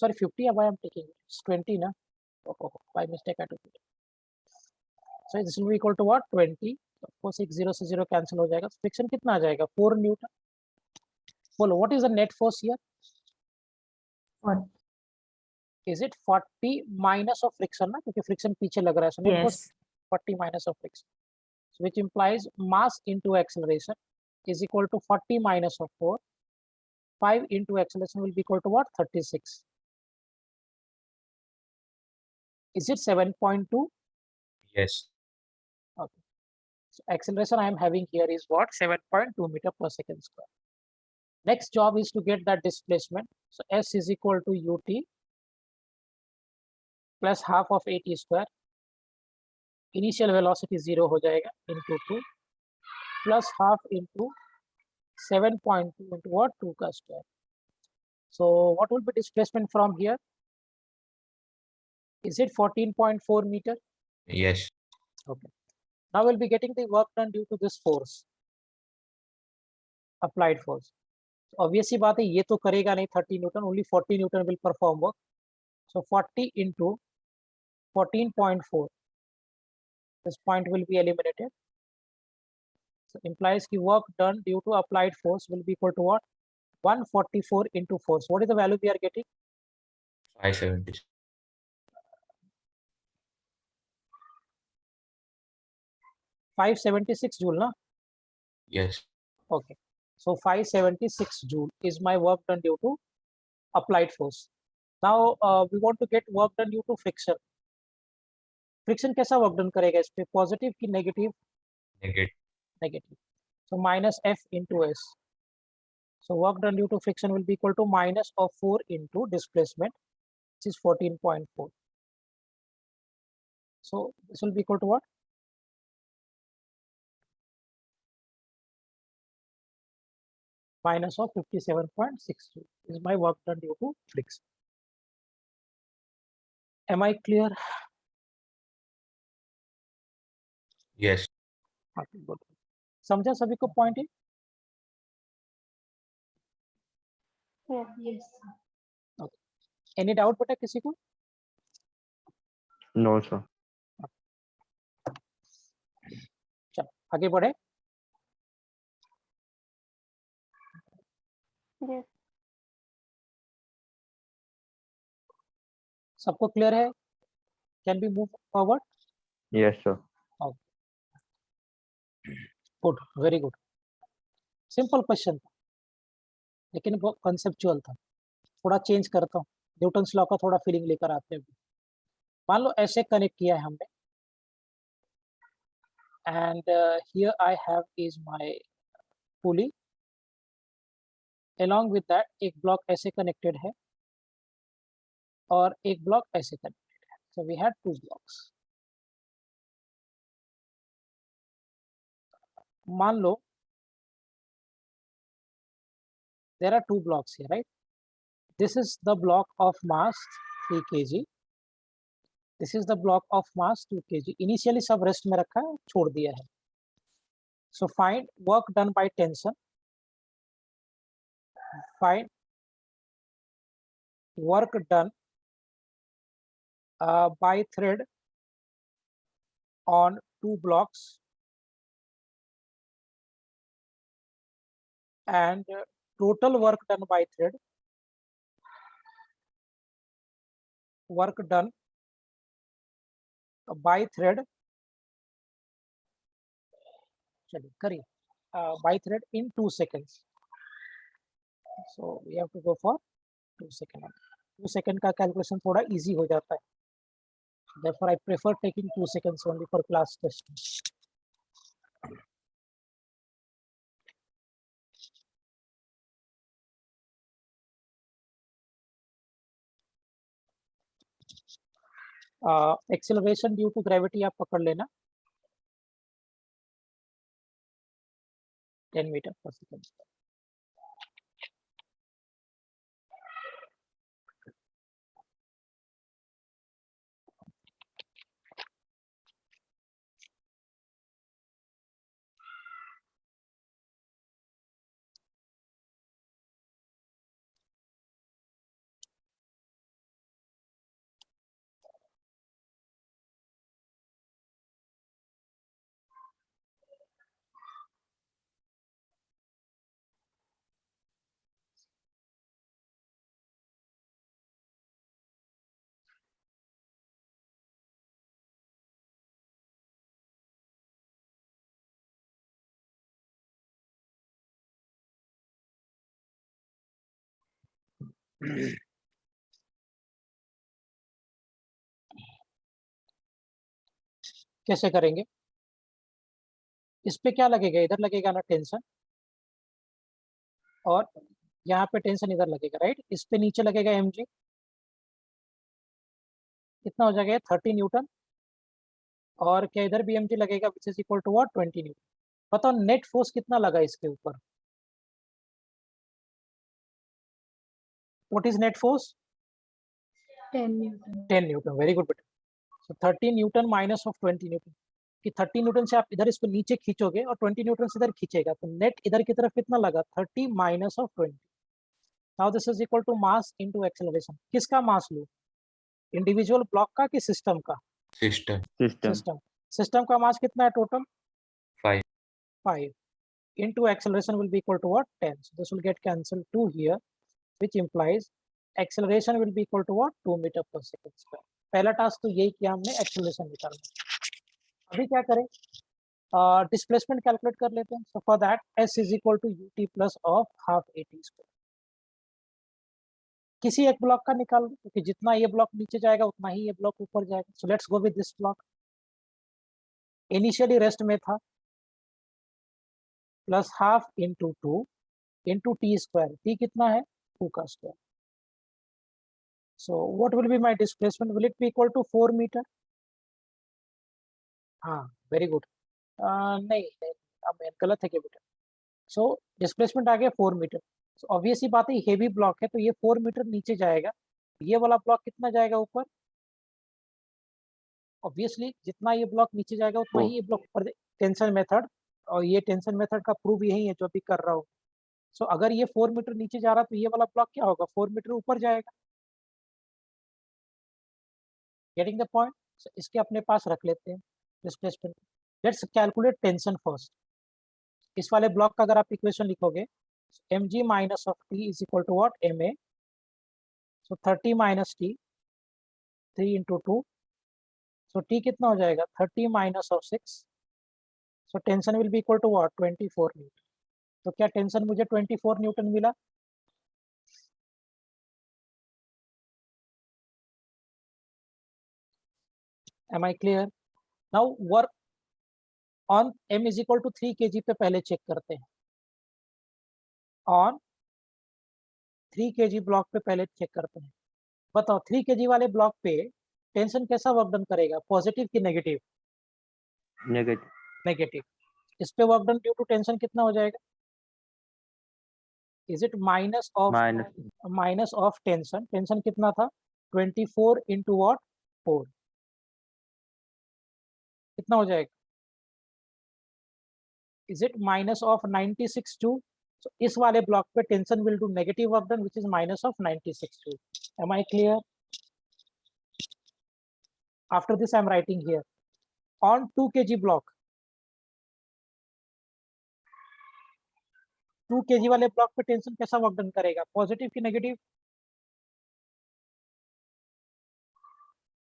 Sorry, 50. Why I'm taking it? It's 20, na? Oh, by mistake I took it. So this will be equal to what? 20. Of course, 1 0 से 0 cancel हो जाएगा. Friction कितना आ जाएगा? 4 Newton. बोलो, what is the net force here? What? Is it 40 minus of friction ना? क्योंकि friction पीछे लग रहा है. So net force 40 minus of friction. So which implies mass into acceleration is equal to 40 minus of 4. 5 into acceleration will be equal to what? 36. Is it 7.2? Yes. Okay. So acceleration I am having here is what? 7.2 meter per second square. Next job is to get that displacement. So S is equal to ut plus half of at square. Initial velocity 0 हो जाएगा into 2 plus half into 7.2 into what? 2 का square. So what will be displacement from here? Is it 14.4 meter? Yes. Okay. Now we'll be getting the work done due to this force, applied force. Obviously बात है ये तो करेगा नहीं 30 Newton, only 40 Newton will perform work. So 40 into 14.4, this point will be eliminated. So implies the work done due to applied force will be equal to what? 144 into force. What is the value we are getting? 570. 576 joule, na? Yes. Okay. So 576 joule is my work done due to applied force. Now we want to get work done due to friction. Friction कैसा work done करेगा इस पे? Positive की negative? Negative. Negative. So minus F into S. So work done due to friction will be equal to minus of 4 into displacement, which is 14.4. So this will be equal to what? Minus of 57.62 is my work done due to friction. Am I clear? Yes. Okay, good. समझा सभी को point है? Yes. Yes. Any doubt बेटा किसी को? No, sir. चलो आगे बढ़े. Yes. सबको clear है? Can we move forward? Yes, sir. Good, very good. Simple question था, लेकिन वो conceptual था. थोड़ा change करता हूँ. न्यूटन्स लॉ का थोड़ा फीलिंग लेकर आते हैं. मान लो ऐसे कनेक्ट किया है हमने, and here I have is my pulley. Along with that एक ब्लॉक ऐसे कनेक्टेड है और एक ब्लॉक ऐसे कनेक्टेड है. So we had 2 blocks. मान लो there are 2 blocks here, right? This is the block of mass 3 kg. This is the block of mass 2 kg. Initially सब rest में रखा है, छोड़ दिया है. So find work done by tension. Find work done by thread on 2 blocks and total work done by thread. Work done by thread. चलिए करिए. By thread in 2 seconds. So we have to go for 2 seconds. 2 seconds का calculation थोड़ा easy हो जाता है. Therefore, I prefer taking 2 seconds only for class testing. Acceleration due to gravity आप पकड़ लेना 10 meter per second. कैसे करेंगे? इस पे क्या लगेगा? इधर लगेगा ना टेंशन, और यहाँ पे टेंशन इधर लगेगा, राइट? इस पे नीचे लगेगा mg. कितना हो जाएगा? 30 न्यूटन. और क्या इधर भी mg लगेगा, which is equal to what? 20 newton. बताओ नेट फोर्स कितना लगा इसके ऊपर? What is net force? 10 Newton. 10 newton. Very good बेटा. So 30 newton minus of 20 newton. कि 30 न्यूटन से आप इधर इसको नीचे खींचोगे और 20 न्यूटन से इधर खींचेगा, तो नेट इधर की तरफ कितना लगा? 30 minus of 20. Now this is equal to mass into acceleration. किसका मास लूं? इंडिविजुअल ब्लॉक का कि सिस्टम का? System. सिस्टम. सिस्टम का मास कितना है total? 5. 5 into acceleration will be equal to what? 10. So this will get cancelled 2 here, which implies acceleration will be equal to what? 2 meter per second square. पहला task तो यही किया हमने, acceleration निकालना. अभी क्या करें? डिस्प्लेसमेंट कैलकुलेट कर लेते हैं. So for that s is equal to ut plus of half at square. किसी एक ब्लॉक का निकाल लो, क्योंकि जितना ये ब्लॉक नीचे जाएगा उतना ही ये ब्लॉक ऊपर जाएगा. So let's go with this block. Initially rest में था, plus half into 2 into T square. T कितना है? 2 का square. So what will be my displacement? Will it be equal to 4 metre? हाँ, वेरी गुड. नहीं नहीं, अब गलत है क्या बेटा? सो डिस्प्लेसमेंट आ गया 4 मीटर. सो ऑब्वियस ही बात है, हेवी ब्लॉक है तो ये 4 मीटर नीचे जाएगा. ये वाला ब्लॉक कितना जाएगा ऊपर? ऑब्वियसली जितना ये ब्लॉक नीचे जाएगा उतना ही ये ब्लॉक ऊपर. टेंशन मेथड, और ये टेंशन मेथड का प्रूफ यही है जो अभी कर रहा हूँ. सो अगर ये 4 मीटर नीचे जा रहा तो ये वाला ब्लॉक क्या होगा? 4 मीटर ऊपर जाएगा. Getting the point? इसके अपने पास रख लेते हैं displacement. Let's calculate tension first. इस वाले ब्लॉक का अगर आप इक्वेशन लिखोगे, mg minus of T is equal to what? ma. So 30 minus T, 3 into 2. So T कितना हो जाएगा? 30 minus of 6. So tension will be equal to what? 24 newton. तो क्या टेंशन मुझे 24 न्यूटन मिला? Am I clear? Now work on m is equal to 3 kg पे पहले check करते हैं. ऑन 3 kg ब्लॉक पे पहले चेक करते हैं. बताओ 3 kg वाले ब्लॉक पे टेंशन कैसा वर्क डन करेगा, पॉजिटिव की नेगेटिव? नेगेटिव। नेगेटिव। इस पे work done due to tension कितना हो जाएगा? Is it minus of tension? Tension कितना था? 24 इंटू वॉट? 4। कितना हो जाएगा? Is it minus of 96 joule? So, इस वाले ब्लॉक पे tension will do negative work done which is minus of 96 joule. Am I clear? After this I am writing here on 2 kg block. 2 kg वाले block पे tension कैसा work done करेगा, positive की negative?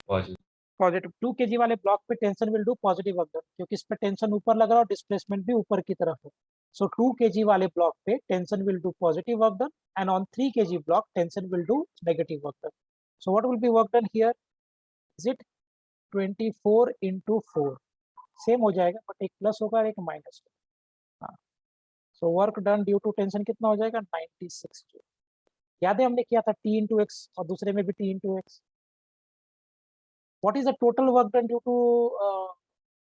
Positive. Positive. 2 kg वाले block पे tension will do positive work done, क्योंकि इस पे टेंशन ऊपर लग रहा है और डिस्प्लेसमेंट भी ऊपर की तरफ है. सो 2 kg वाले ब्लॉक पे tension will do positive work done and on 3 kg block tension will do negative work done. So what will be work done here? Is it 24 into 4? Same हो जाएगा बट एक प्लस होगा और एक minus होगा. हाँ. So work done due to tension कितना हो जाएगा? 96 जूल. याद है हमने किया था T इंटू एक्स और दूसरे में भी T into x. What is the total work done due to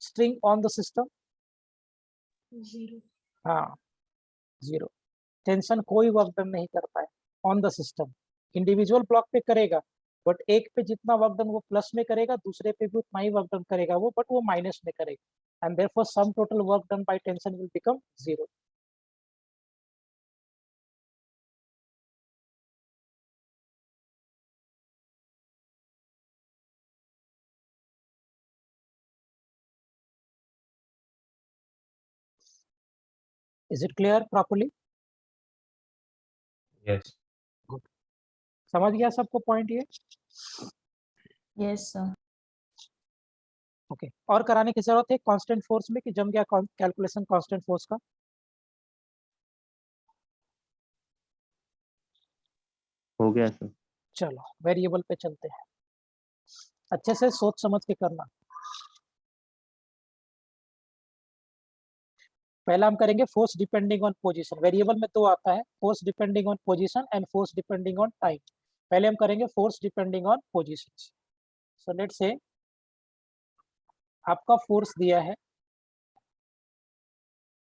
string on the system? 0. हाँ, 0. टेंशन कोई वर्क डन नहीं कर पाए on the system. Individual block पे करेगा बट एक पे जितना वर्क डन वो प्लस में करेगा, दूसरे पे भी उतना ही वर्क डन करेगा वो, बट वो माइनस में करेगा. And therefore sum total work done by tension will become 0. Is it clear properly? Yes. समझ गया सबको पॉइंट ये? Yes, sir. ओके. और कराने की जरूरत है कांस्टेंट फोर्स में कि जम गया कैलकुलेशन कांस्टेंट फोर्स का? हो गया सर. चलो वेरिएबल पे चलते हैं. अच्छे से सोच समझ के करना. पहला हम करेंगे force depending on position. Variable में 2 आता है, force depending on position and force depending on time. पहले हम करेंगे force depending on position. So let's say आपका फोर्स दिया है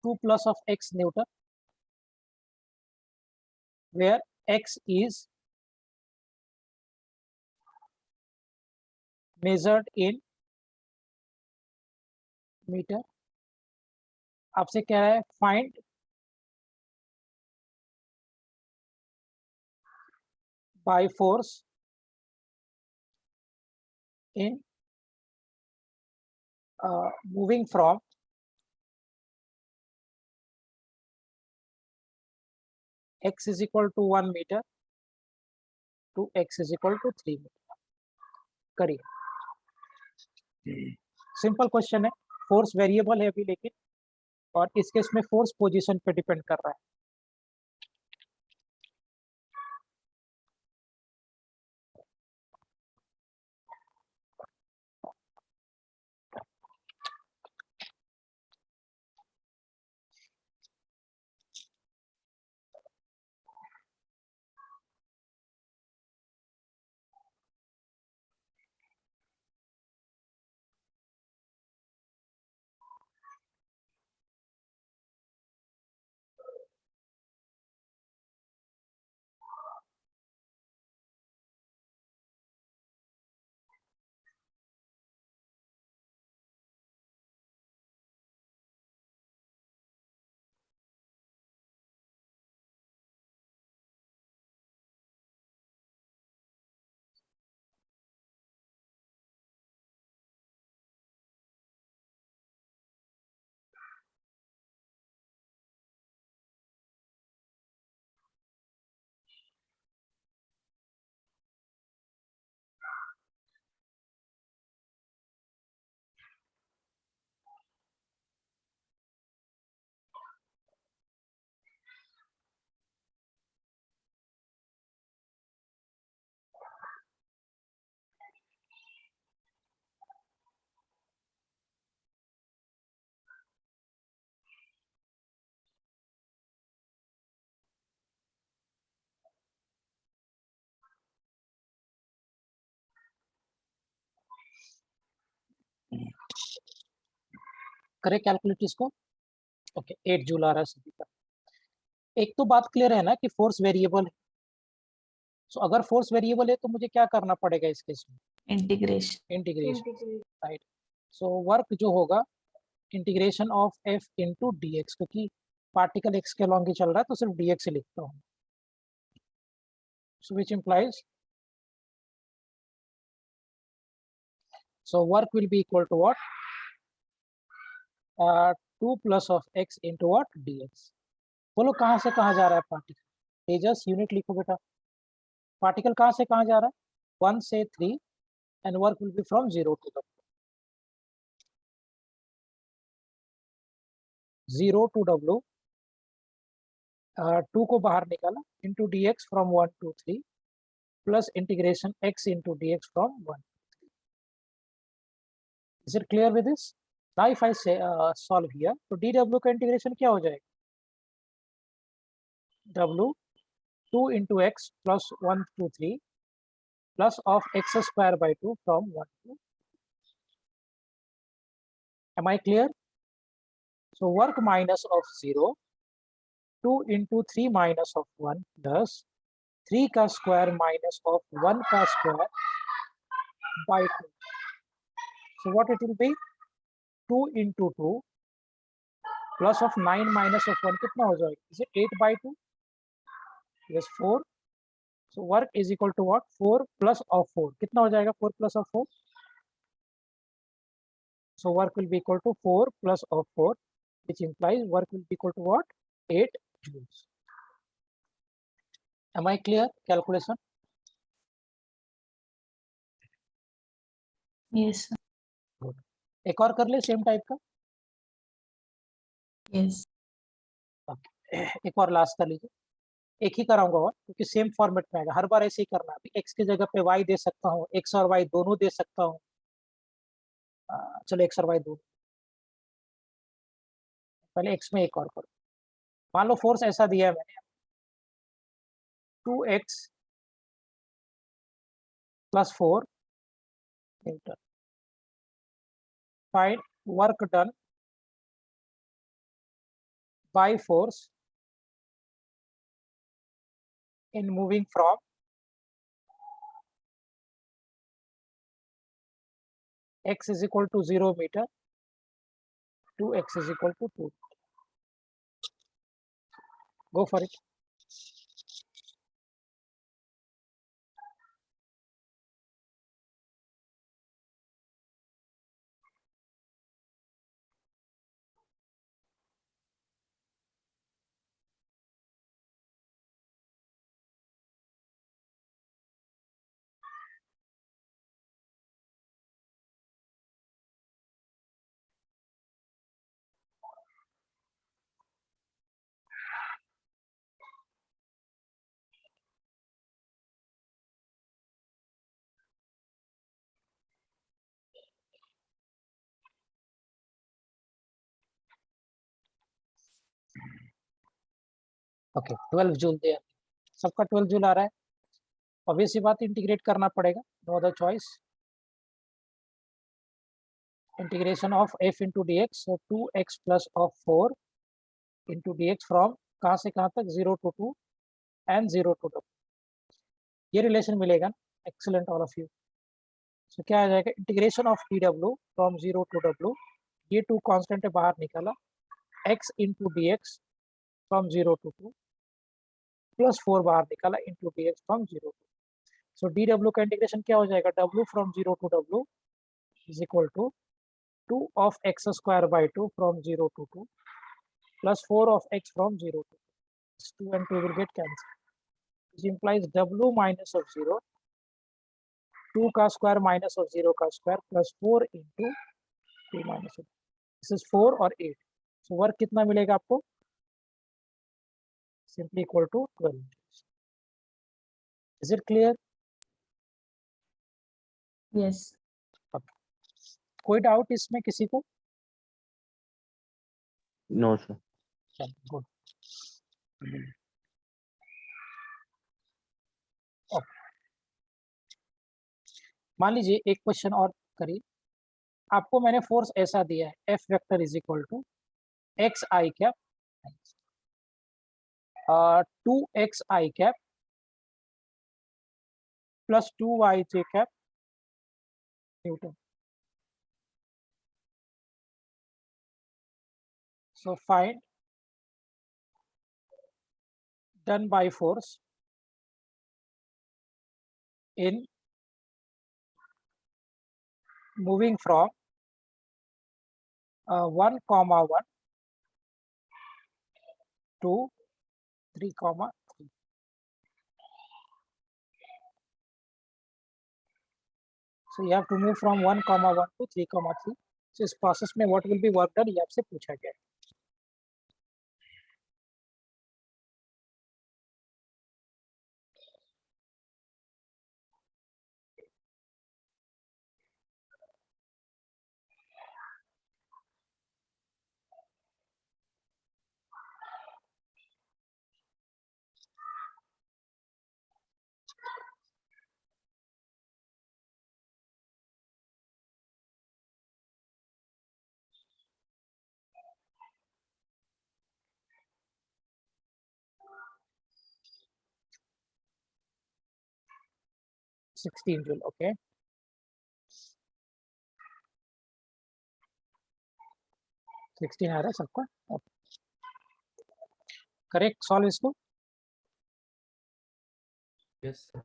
2 plus of x newton, where x is measured in metre. आपसे कह रहा है find by force in moving from x is equal to 1 meter to x is equal to 3 meter. करिए. Simple question है. Force variable है अभी लेकिन, और इस केस में फोर्स पोजीशन पे डिपेंड कर रहा है. करें कैलकुलेट इसको। ओके 8 जूल आ रहा है सभी का। एक तो बात क्लियर है ना कि फोर्स वेरिएबल है। सो अगर फोर्स वेरिएबल है तो मुझे क्या करना पड़ेगा इस केस में? Integration. Integration, Integrate. Right. So work जो होगा integration of F into d x, क्योंकि पार्टिकल एक्स के लॉन्ग ही चल रहा है तो सिर्फ डी एक्स ही लिखता हूँ। So which implies so work will be equal to what? 2 plus of x into what? dx. बोलो कहाँ से कहाँ जा रहा है पार्टिकल? तेजस यूनिट लिखो बेटा। पार्टिकल कहाँ से कहाँ जा रहा है? 1 से 3 and work will be from 0 to w. 0 to w, 2 को बाहर निकाला into dx from 1 to 3 plus integration x into dx from 1 to 3. Is it clear with this? Now if I say solve here, तो dw का integration क्या हो जाएगा? w 2 into x plus 1 to 3 plus of x square by 2 from 1 to. Am I clear? So work minus of 0, 2 into 3 minus of 1 plus 3 का square minus of 1 का square by 2. So what it will be? 2 into 2 plus of 9 minus of 1 कितना हो जाएगा? Is it 8 by 2? Yes, 4. So work is equal to what? 4 plus of 4. कितना हो जाएगा 4 plus of 4? So work will be equal to 4 plus of 4, which implies work will be equal to what? 8 joules. Am I clear? Calculation? Yes, sir. Good. एक और कर ले same type का। Yes. एक और लास्ट कर लीजिए। एक ही कराऊंगा और, क्योंकि सेम फॉर्मेट में आएगा, हर बार ऐसे ही करना है। एक्स की जगह पे वाई दे सकता हूँ, एक्स और वाई दोनों दे सकता हूँ। चलो एक्स और वाई दोनों, पहले एक्स में एक और करो। मान लो फोर्स ऐसा दिया है मैंने, 2x plus 4 Newton. Find work done by force in moving from x is equal to 0 meter to x is equal to 2. Go for it. Okay 12 joule दिया, सबका 12 जूल आ रहा है। ऑब्वियसली बात इंटीग्रेट करना पड़ेगा, no other choice. Integration of f into d x, so 2x plus of 4 into d x from कहाँ से कहाँ तक? 0 to 2 and 0 to w. ये रिलेशन मिलेगा। Excellent all of you. So क्या आ जाएगा? Integration of D W from 0 to w, ये 2 कांस्टेंट है बाहर निकाला, x into d x from 0 to 2 plus 4 बाहर निकाला into d x from 0 to. So d डब्ल्यू का इंटीग्रेशन क्या हो जाएगा? w from 0 to w is equal to 2 of x square by 2 from 0 to 2 plus 4 of x from 0 to 2. 2 and 2 will get cancelled, which implies w minus of 0, 2 का square minus of 0 का square plus 4 into 2 minus of, this is 4 और 8. so work कितना मिलेगा आपको? simply equal to 12. is it clear? Yes. कोई doubt इसमें किसी को? No sir. गुड। मान लीजिए एक क्वेश्चन और करिए। आपको मैंने फोर्स ऐसा दिया है, f vector is equal to x I cap 2x i cap plus 2y j cap newton. So find done by force in moving from 1, 1 to 3, 3. So you have to move from 1, 1 to 3, 3. So इस process में what will be work done ये आपसे पूछा गया है. $16 joule, okay. $16 आ रहा है सबका? करेक्ट, सॉल्व इसको. Yes, sir.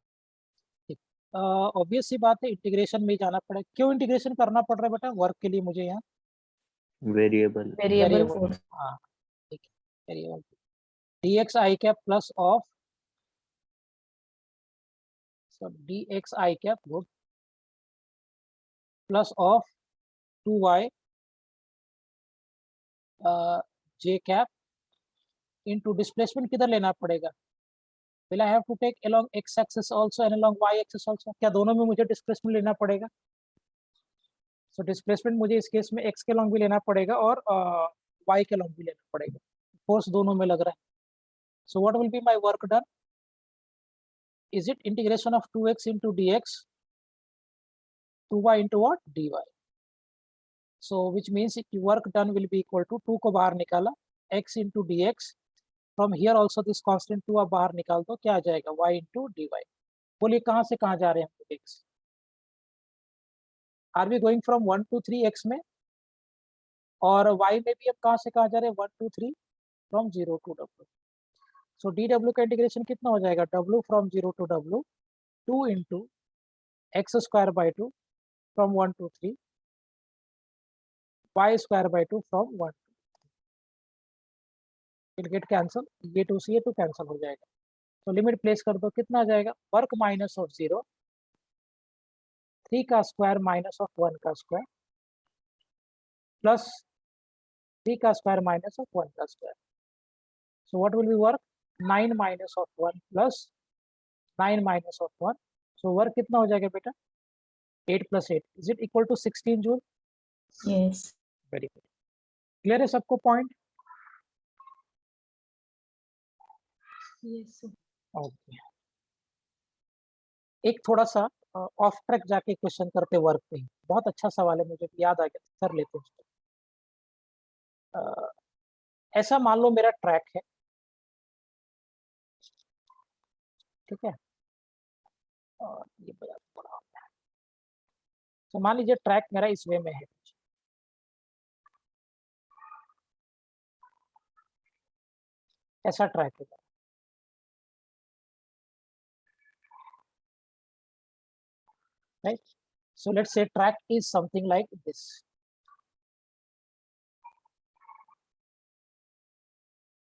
ऑब्वियस सी बात है, इंटीग्रेशन में ही जाना पड़ेगा. क्यों इंटीग्रेशन करना पड़ रहा है बेटा वर्क के लिए मुझे यहाँ? Variable Variable force. हाँ ठीक है, variable dx i cap plus of dx i cap good plus of 2y j cap into displacement किधर लेना पड़ेगा? Will I have to take along x axis also and along y axis also? क्या दोनों में मुझे displacement लेना पड़ेगा? So displacement मुझे इस केस में x के लॉन्ग भी लेना पड़ेगा और y के लॉन्ग भी लेना पड़ेगा. फोर्स दोनों में लग रहा है. सो what will be my work done? Is it integration of 2x into dx, 2y into what? dy. So which means work done will be equal to 2 को बाहर निकाला x into dx. From here also this constant 2 आप बाहर निकाल दो, क्या आ जाएगा? y into dy. बोलिए कहाँ से कहाँ जा रहे हैं हम x? Are we going from 1 to 3 x में? और y में भी अब कहाँ से कहाँ जा रहे हैं? 1 to 3 from 0 to w. So dw का इंटीग्रेशन कितना हो जाएगा? w from 0 to w 2 into x square by 2 from 1 to 3 y square by 2 from 1 to 3. Will get cancel. ये 2 से ये 2 कैंसिल हो जाएगा. तो लिमिट प्लेस कर दो, कितना आ जाएगा? वर्क माइनस ऑफ 0 3 का स्क्वायर माइनस ऑफ 1 का स्क्वायर प्लस 3 का स्क्वायर माइनस ऑफ 1 का square. So what will be work? 9 minus of 1 plus 9 minus of 1. So work कितना हो जाएगा बेटा? 8 plus 8. Is it equal to 16 joule? Yes. Very good. Clear है सबको point? Yes, sir. Okay. एक थोड़ा सा ऑफ ट्रैक जाके क्वेश्चन करते वर्क पे. बहुत अच्छा सवाल है, मुझे याद आ गया, कर लेते हैं उसको. ऐसा मान लो मेरा ट्रैक है, ठीक है, और ये बड़ा बड़ा होता है. तो मान लीजिए ट्रैक मेरा इस वे में है, ऐसा ट्रैक है. Right? So let's say track is something like this.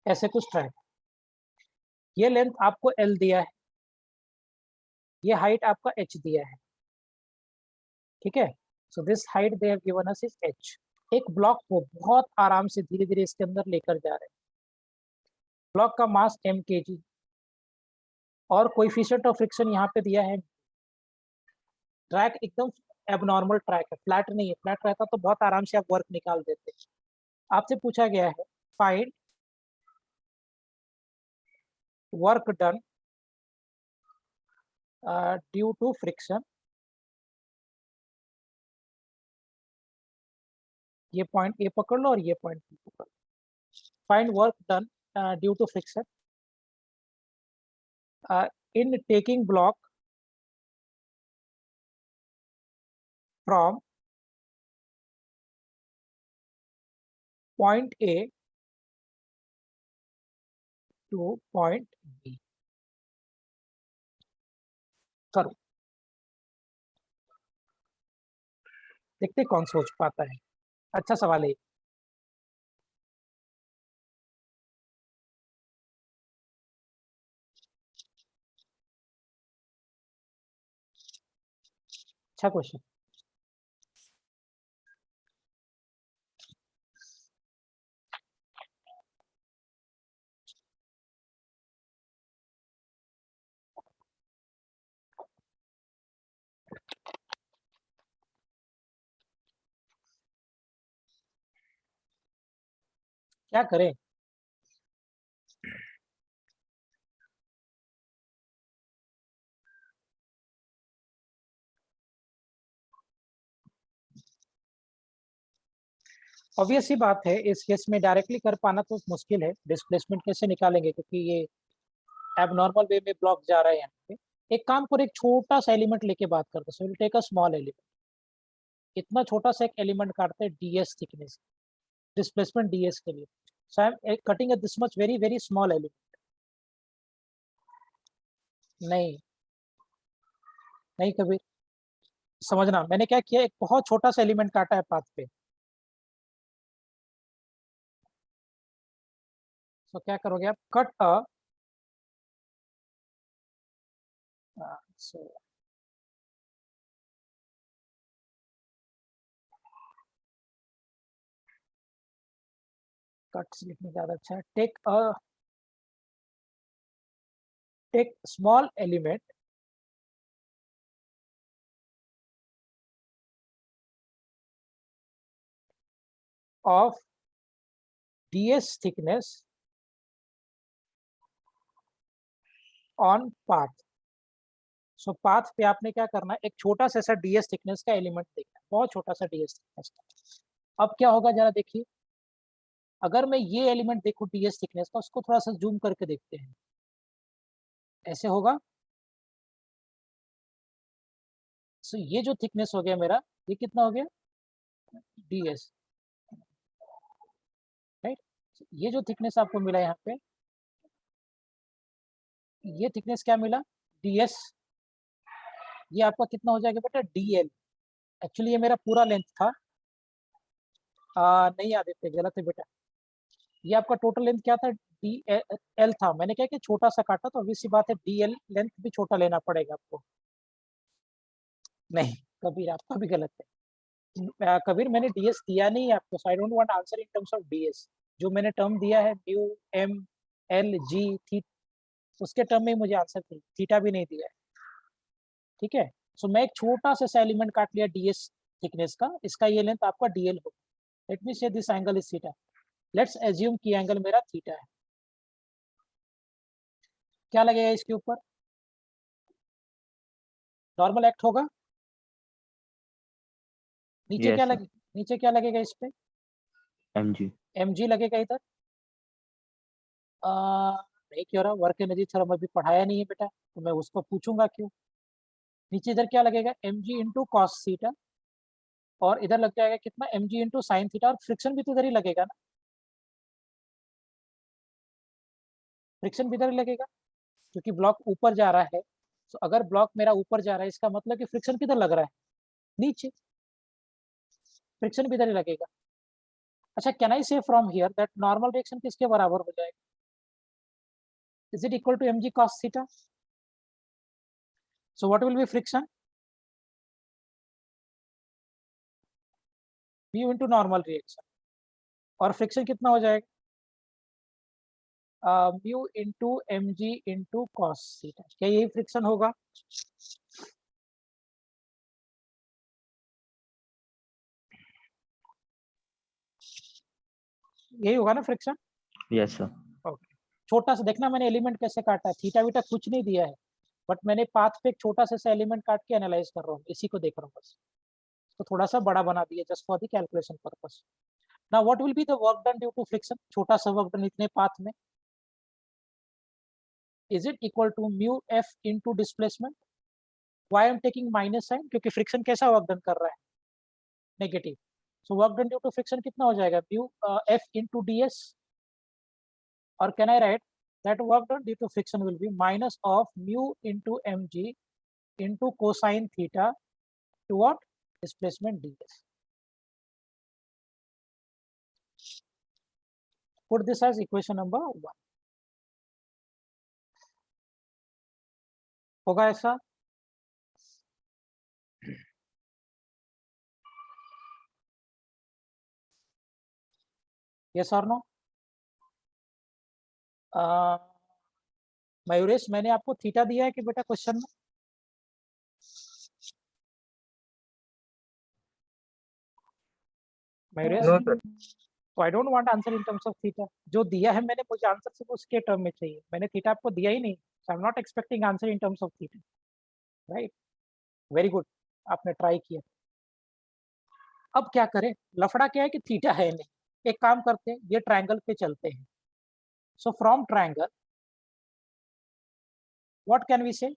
ऐसे कुछ ट्रैक. ये लेंथ आपको L दिया है, ये हाइट आपका H दिया है, ठीक है. So this height they have given us is H. एक ब्लॉक को बहुत आराम से धीरे धीरे इसके अंदर लेकर जा रहे हैं. ब्लॉक का मास m kg और कोएफिशिएंट ऑफ फ्रिक्शन यहाँ पे दिया है. ट्रैक एकदम एबनॉर्मल ट्रैक है, फ्लैट नहीं है. फ्लैट रहता तो बहुत आराम से आप वर्क निकाल देते. आपसे पूछा गया है find work done due to friction ये पॉइंट ए पकड़ लो और ये पॉइंट बी पकड़ लो. Find work done due to friction in taking block from point A to point B. करो, देखते कौन सोच पाता है. अच्छा सवाल है. अच्छा क्वेश्चन. क्या करें? ऑब्वियस ही बात है, इस केस में डायरेक्टली कर पाना तो मुश्किल है. डिस्प्लेसमेंट कैसे निकालेंगे, क्योंकि ये एबनॉर्मल वे में ब्लॉक जा रहा है यहाँ पे. एक काम करो, एक छोटा सा एलिमेंट लेके बात करते हैं. So will take a small element. इतना छोटा सा एक एलिमेंट काटते हैं ds थिकनेस, डिस्प्लेसमेंट ds के लिए. So I am cutting this much very very small element. नहीं नहीं कबीर, समझना, मैंने क्या किया, एक बहुत छोटा सा एलिमेंट काटा है पाथ पे. तो क्या करोगे आप, कट अ कट लिखने ज्यादा अच्छा है. Take small element of ds thickness on path. So path पे आपने क्या करना है, एक छोटा सा ऐसा ds थिकनेस का एलिमेंट देखना है, बहुत छोटा सा ds थिकनेस का. अब क्या होगा जरा देखिए, अगर मैं ये एलिमेंट देखूं ds थिकनेस का, उसको थोड़ा सा जूम करके देखते हैं. ऐसे होगा. सो ये जो थिकनेस हो गया मेरा, ये कितना हो गया, ds, राइट. ये जो थिकनेस आपको मिला यहाँ पे, ये थिकनेस क्या मिला, ds. ये आपका कितना हो जाएगा बेटा, dl. एक्चुअली ये मेरा पूरा लेंथ था. नहीं आदित्य, गलत है बेटा. ये आपका टोटल लेंथ क्या था, डी एल था. मैंने क्या कि छोटा सा काटा, तो obvious सी बात है dl लेंथ भी छोटा लेना पड़ेगा आपको. नहीं कबीर, आपका भी गलत है. कबीर मैंने ds दिया नहीं है आपको, so I don't want answer in terms of ds. जो मैंने टर्म दिया है म्यू m l g थी, उसके टर्म में मुझे आंसर नहीं, थीटा भी नहीं दिया है. ठीक है. सो मैं एक छोटा सा एलिमेंट काट लिया ds थिकनेस का, इसका ये लेंथ आपका dl होगा. लेट मी से this angle is theta. Let's assume कि एंगल मेरा थीटा है. क्या लगेगा इसके ऊपर, नॉर्मल एक्ट होगा. नीचे Yes, क्या sir. लगे, नीचे क्या लगेगा इस पे, mg. mg लगेगा इधर. नहीं क्यों रहा, वर्क एनर्जी थ्योरम अभी पढ़ाया नहीं है बेटा, तो मैं उसको पूछूंगा क्यों. नीचे इधर क्या लगेगा, mg इंटू कॉस थीटा, और इधर लग जाएगा कितना, mg इंटू साइन थीटा. और फ्रिक्शन भी तो इधर ही लगेगा ना, फ्रिक्शन भी इधर ही लगेगा, क्योंकि ब्लॉक ऊपर जा रहा है. तो अगर ब्लॉक मेरा ऊपर जा रहा है, इसका मतलब कि फ्रिक्शन किधर लग रहा है, नीचे. फ्रिक्शन भी इधर ही लगेगा. अच्छा, can I say from here that normal reaction किसके बराबर हो जाएगा, is it equal to mg cos theta. So what will be friction, mu into normal reaction. और फ्रिक्शन कितना हो जाएगा, mu into mg into cos theta. क्या यही फ्रिक्शन होगा, यही होगा ना फ्रिक्शन. Yes, sir. ओके. छोटा सा देखना, मैंने एलिमेंट कैसे काटा है, थीटा वीटा कुछ नहीं दिया है, बट मैंने पाथ पे एक छोटा सा एलिमेंट काट के एनालाइज कर रहा हूँ, इसी को देख रहा हूँ बस. तो थोड़ा सा बड़ा बना दिया just for the calculation purpose. Now what will be the work done due to friction? छोटा सा वर्क डन इतने पाथ में. Is it equal to mu F into displacement? Why I am taking minus sign? क्योंकि friction कैसा work done कर रहा है? Negative. So work done due to friction कितना हो जाएगा? Mu F into DS. और can I write that work done due to friction will be minus of mu into mg into cosine theta to what? Displacement ds. Put this as equation number 1. होगा ऐसा? Yes or no? Mayuresh, मैंने आपको theta दिया है कि बेटा question में? Mayuresh, No, sir. तो आई don't want answer in terms of theta. जो दिया है मैंने, मुझे आंसर सिर्फ उसके टर्म में चाहिए. मैंने थीटा आपको दिया ही नहीं. So I am not expecting answer in terms of theta. Right, very good, आपने ट्राई किया. अब क्या करें? लफड़ा क्या है कि थीटा है नहीं. एक काम करते हैं, ये ट्रायंगल पे चलते हैं. So from triangle what can we say?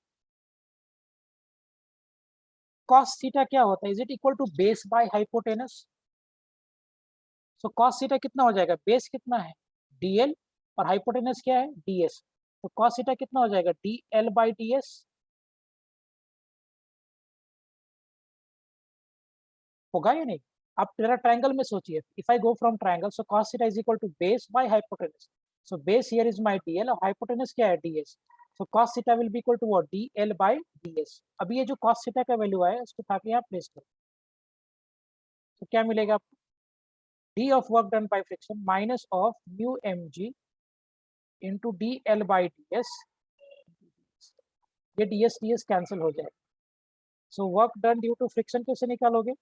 cos theta क्या होता है? Is it equal to base by hypotenuse? So cos theta कितना हो जाएगा? बेस कितना है? dl, और हाइपोटेनस क्या है? ds. तो cos थीटा कितना हो जाएगा? dl by ds. होगा या नहीं? आप तेरा ट्रायंगल में सोचिए. If I go from triangle, so cos theta is equal to base by hypotenuse. So base here is my dl और हाइपोटेनस क्या है? ds. So cos theta will be equal to what? dl by ds. अभी ये जो cos theta का value आया उसको ताकि यहाँ प्लेस करो. तो क्या मिलेगा आपको? d of work done by friction minus of mu mg into dl by ds. ये ds कैंसिल हो जाएगा. So work done due to friction कैसे निकालोगे?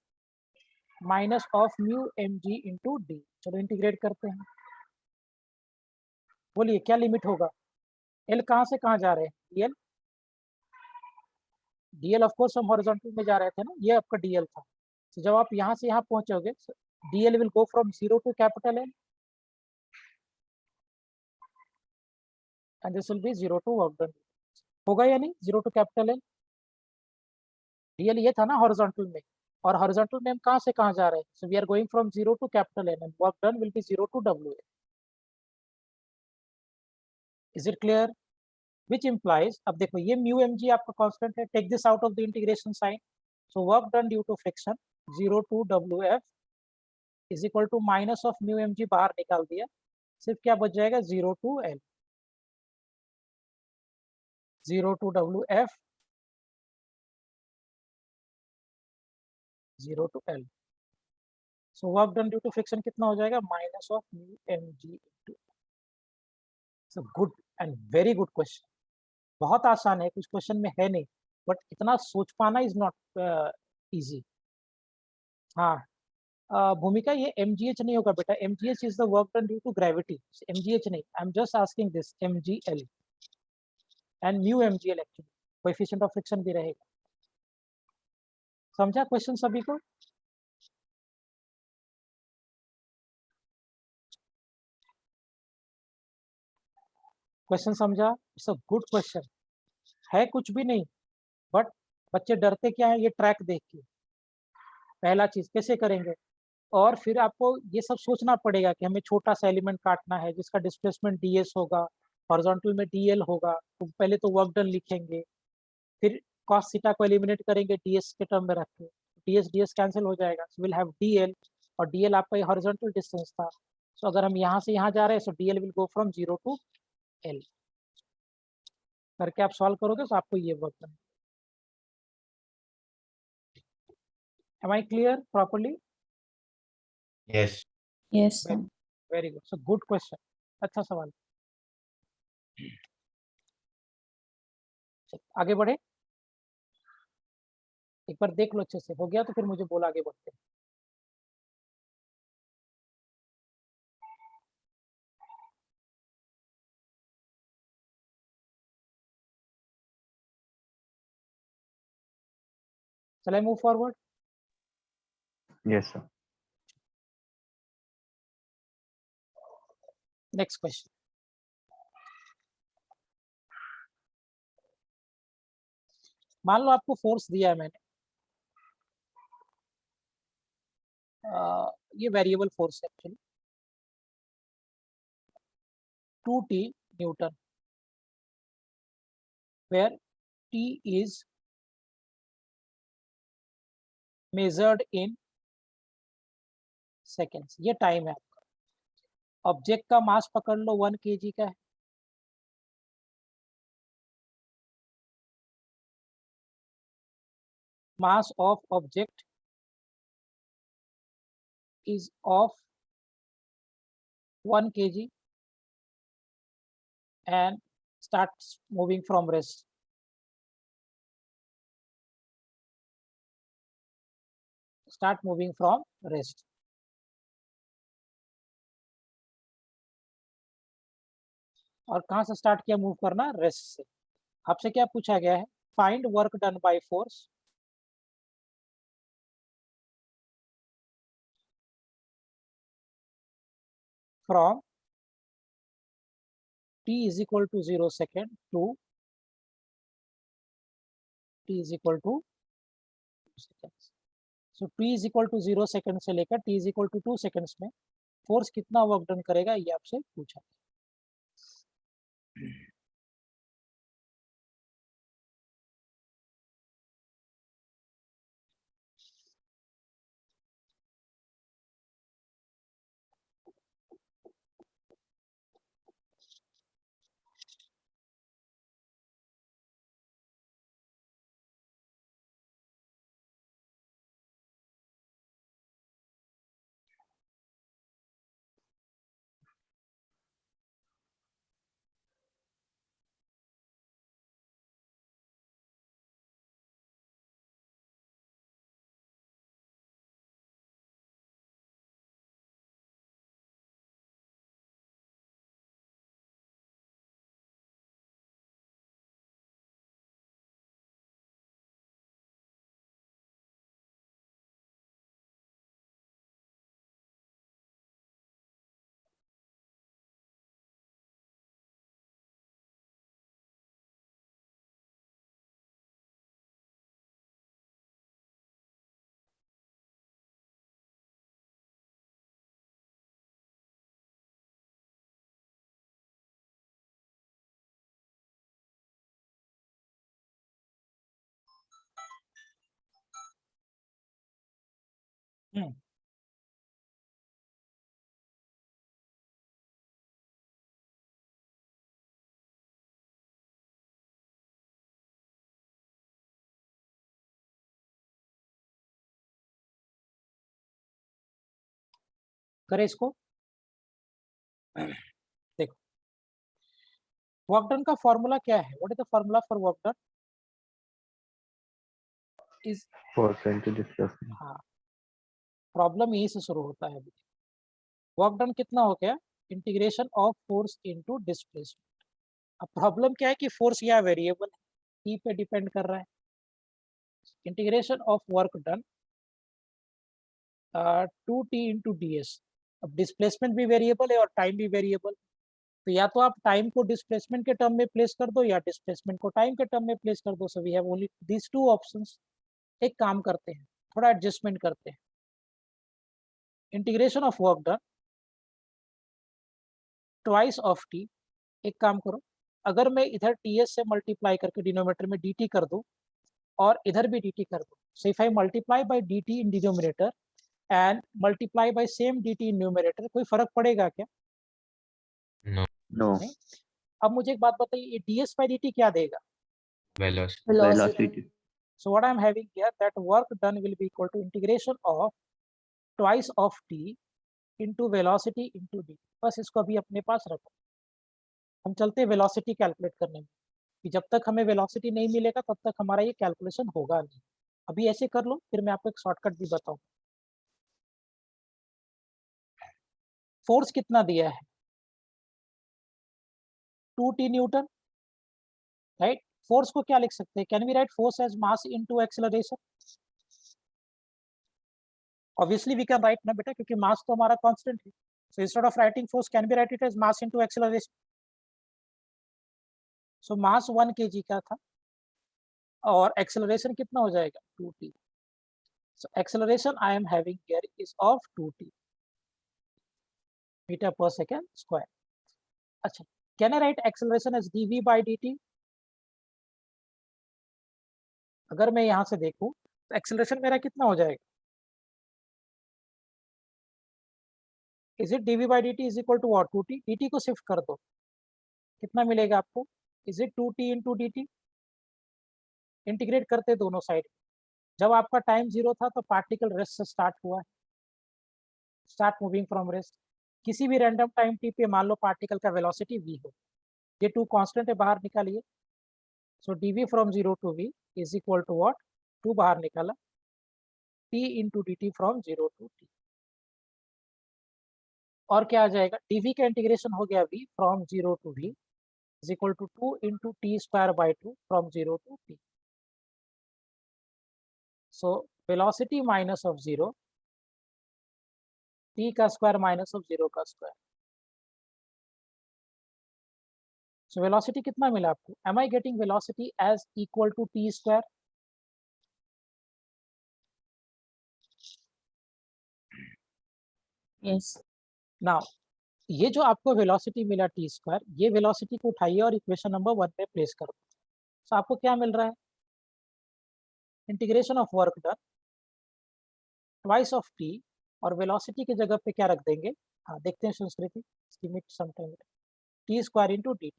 Minus of mu mg into d. चलो इंटीग्रेट करते हैं. बोलिए क्या लिमिट होगा? l कहाँ से कहाँ जा रहे हैं? dl, dl ऑफ कोर्स हम हॉरिजॉन्टल में जा रहे थे ना. ये आपका dl था. तो जब आप यहाँ से यहाँ पहुंचोगे, dl will go from 0 to capital L and this will be 0 to work done. होगा या नहीं? 0 टू कैपिटल L. dl ये था ना हॉरिजॉन्टल में, और हॉरिजॉन्टल में हम कहाँ से कहाँ जा रहे हैं? So we are going from 0 to capital N and work done will be 0 to WL. Is it clear? Which implies, अब देखो ये mu mg आपका कांस्टेंट है. Take this out of the integration sign. So work done due to friction 0 to WF is equal to minus of mu mg बाहर निकाल दिया. सिर्फ क्या बच जाएगा? 0 to L. 0 to WF, 0 to L. So work done due to friction कितना हो जाएगा? Minus of mu mg into. So good and very good question. बहुत आसान है, कुछ क्वेश्चन में है नहीं, बट इतना सोच पाना इज नॉट इजी. हाँ, भूमिका ये mgh नहीं होगा बेटा. mgh is the work done due to gravity. mgh नहीं, I am just asking this mgl and mu mgl actually coefficient of friction भी रहेगा. समझा क्वेश्चन सभी को? क्वेश्चन समझा? It's a good question. है कुछ भी नहीं, बट बच्चे डरते क्या है? ये ट्रैक देख के. पहला चीज कैसे करेंगे? और फिर आपको ये सब सोचना पड़ेगा कि हमें छोटा सा एलिमेंट काटना है जिसका डिस्प्लेसमेंट ds होगा, हॉरिजॉन्टल में dl होगा. तो पहले तो वर्क डन लिखेंगे, फिर cos थीटा को एलिमिनेट करेंगे ds के टर्म में रख के. ds कैंसिल हो जाएगा. सो विल हैव dl, और dl आपका ये हॉरिजॉन्टल डिस्टेंस था. सो अगर हम यहाँ से यहाँ जा रहे हैं, so dl will go from 0 to L. करके आप सॉल्व करोगे तो आपको ये वर्क करना. Am I clear properly? Yes. Yes, sir. Very good. So good question. अच्छा सवाल. आगे बढ़े. एक बार देख लो अच्छे से. हो गया तो फिर मुझे बोला आगे बढ़ते हैं. Shall I move forward? Yes, sir. Next question, मान लो आपको फोर्स दिया है मैंने, ये वेरिएबल फोर्स है actually, 2t Newton, where t is measured in seconds. ये टाइम है आपका। ऑब्जेक्ट का मास पकड़ लो 1 kg का है, mass of object is of 1 kg and starts moving from rest. Start moving from rest. और कहाँ से स्टार्ट किया मूव करना? रेस्ट से। आपसे क्या पूछा गया है? Find work done by force from t is equal to 0 second to t is equal to 2 seconds. So t is equal to 0 second से लेकर t is equal to 2 seconds में फोर्स कितना वर्क डन करेगा ये आपसे पूछा। करें इसको। देखो वर्क डन का फॉर्मूला क्या है? What is the formula for work done? Is Force into displacement. हाँ, प्रॉब्लम यही से शुरू होता है। वर्क डन कितना हो गया? Integration of force into displacement. अब प्रॉब्लम क्या है कि फोर्स यहाँ वेरिएबल है, e पे डिपेंड कर रहा है। Integration of work done 2t into ds। अब डिस्प्लेसमेंट भी वेरिएबल है और टाइम भी वेरिएबल, तो या तो आप टाइम को डिस्प्लेसमेंट के टर्म में प्लेस कर दो या डिस्प्लेसमेंट को टाइम के टर्म में प्लेस कर दो। So we have only these two options. एक काम करते हैं, थोड़ा एडजस्टमेंट करते हैं। Integration of work done twice of t. एक काम करो, अगर मैं इधर ts से मल्टीप्लाई करके डिनोमिनेटर में dt कर दूं और इधर भी dt कर दूं, सो if I multiply by dt in denominator and multiply by same dt in numerator, कोई फर्क पड़ेगा क्या? No. No. नहीं। अब मुझे एक बात बताइए, ये ds by dt क्या देगा? Velocity. Velocity. So what I am having here that work done will be equal to integration of twice of t into velocity into d। बस इसको अभी अपने पास रखो। हम चलते हैं वेलोसिटी कैलकुलेट करने में, कि जब तक हमें वेलोसिटी नहीं मिलेगा तब तक हमारा ये कैलकुलेशन होगा नहीं। अभी ऐसे कर लो, फिर मैं आपको एक शॉर्टकट भी बताऊं। फोर्स कितना दिया है? 2t Newton, right? फोर्स को क्या लिख सकते हैं? Can we write force as mass into acceleration? Obviously we can write ना बेटा, क्योंकि mass तो हमारा constant है. So instead of writing force, can we write it as mass into acceleration? So mass 1 kg का था और acceleration कितना हो जाएगा 2t. So acceleration I am having here is of 2t meter per second square. अच्छा, can I write acceleration as dv by dt? अगर मैं यहाँ से देखूं तो acceleration मेरा कितना हो जाएगा? Is it dv by dt is equal to what? 2t. dt को शिफ्ट कर दो, कितना मिलेगा आपको? Is it 2t into dt? Integrate करते दोनों साइड. जब आपका टाइम 0 था तो पार्टिकल रेस्ट से स्टार्ट हुआ है, स्टार्ट मूविंग फ्रॉम रेस्ट. किसी भी रैंडम टाइम टी पे मान लो पार्टिकल का वेलोसिटी v हो, ये 2 कांस्टेंट है, बाहर निकालिए. So dv from 0 to v is equal to what? 2 बाहर निकाला, t into dt from 0 to t. और क्या आ जाएगा? dv का इंटीग्रेशन हो गया v from 0 to v is equal to 2 into t square by 2 from 0 to t. So velocity minus of 0, t का स्क्वायर माइनस ऑफ 0 का स्क्वायर. सो वेलोसिटी कितना मिला आपको? Am I getting velocity as equal to t square? Yes. Now ये जो आपको velocity मिला T square, ये वेलोसिटी को उठाइए और इक्वेशन नंबर 1 पे प्लेस कर दो. सो आपको क्या मिल रहा है? Integration of work done twice of T, और वेलोसिटी की जगह पे क्या रख देंगे? हाँ देखते हैं संस्कृति, t square into d t.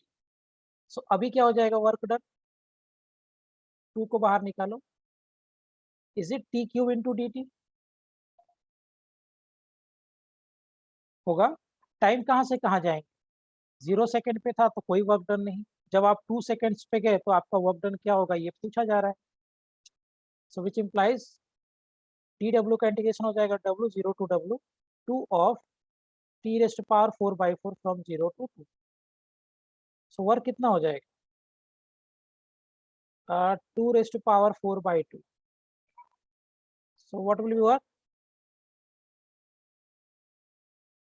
So अभी क्या हो जाएगा वर्क डन? 2 को बाहर निकालो. Is it T cube into d T? होगा. टाइम कहाँ से कहाँ जाएंगे? 0 सेकेंड पे था तो कोई वर्क डन नहीं. जब आप 2 सेकेंड्स पे गए तो आपका वर्क डन क्या होगा ये पूछा जा रहा है. सो विच इम्प्लाइज टी डब्ल्यू का इंटीग्रेशन हो जाएगा w 0 to w 2 of t raised power 4/4 from 0 to 2. So work कितना हो जाएगा? 2 raised power 4/2. So what will be work?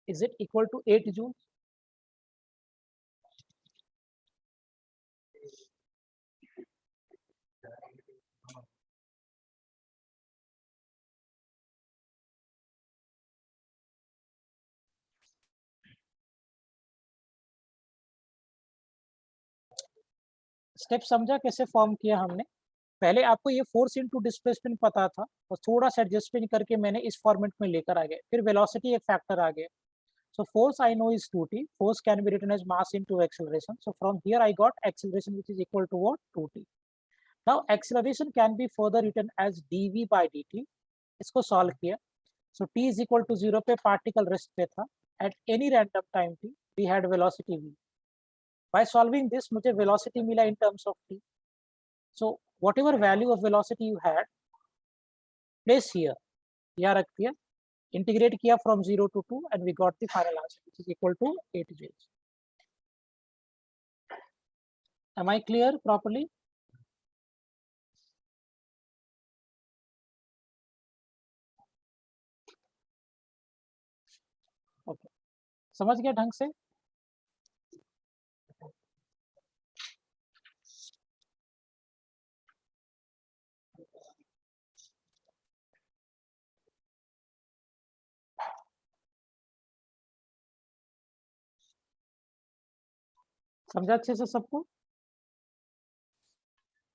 Is it equal to 8 joules? Step समझा कैसे फॉर्म किया हमने? पहले आपको ये फोर्स इनटू डिस्प्लेसमेंट पता था और थोड़ा सा एडजस्टमेंट करके मैंने इस फॉर्मेट में लेकर आ गया. फिर वेलोसिटी एक फैक्टर आ गया. So force I know is 2t. Force can be written as mass into acceleration. So from here I got acceleration which is equal to what? 2t. Now acceleration can be further written as dv by dt. इसको solve किया. So t is equal to 0 पे particle rest पे था. At any random time t, we had velocity v. By solving this, मुझे velocity मिला in terms of t. So whatever value of velocity you had, place here. यहाँ रख दिया. Integrate किया from 0 to 2 and we got the final answer which is equal to 8 joules. Am I clear properly? Okay. समझ गया ढंग से? समझा अच्छे से सबको?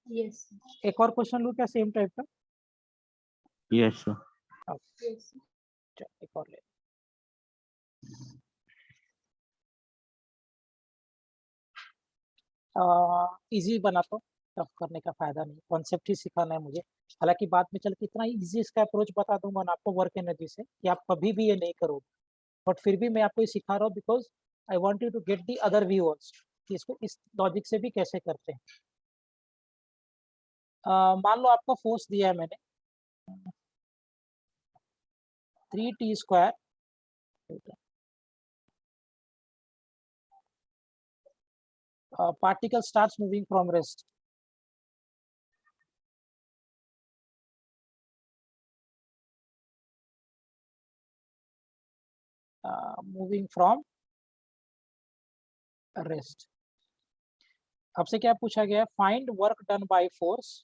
Yes. एक और क्वेश्चन लूं क्या सेम टाइप का? Yes, sir. Yes. चलो एक और ले. इजी बना तो टफ करने का फायदा नहीं. कॉन्सेप्ट ही सिखाना है मुझे. हालांकि बाद में चल के इतना इजी इसका अप्रोच बता दूंगा ना आपको वर्क एनर्जी से कि आप कभी भी ये नहीं करोगे. बट फिर भी मैं आपको ये सिखा रहा हूँ because I want you to get the other view also कि इसको इस लॉजिक से भी कैसे करते हैं. मान लो आपको फोर्स दिया है मैंने 3t square. Particle starts moving from rest. Moving from rest. आपसे क्या पूछा गया? Find work done by force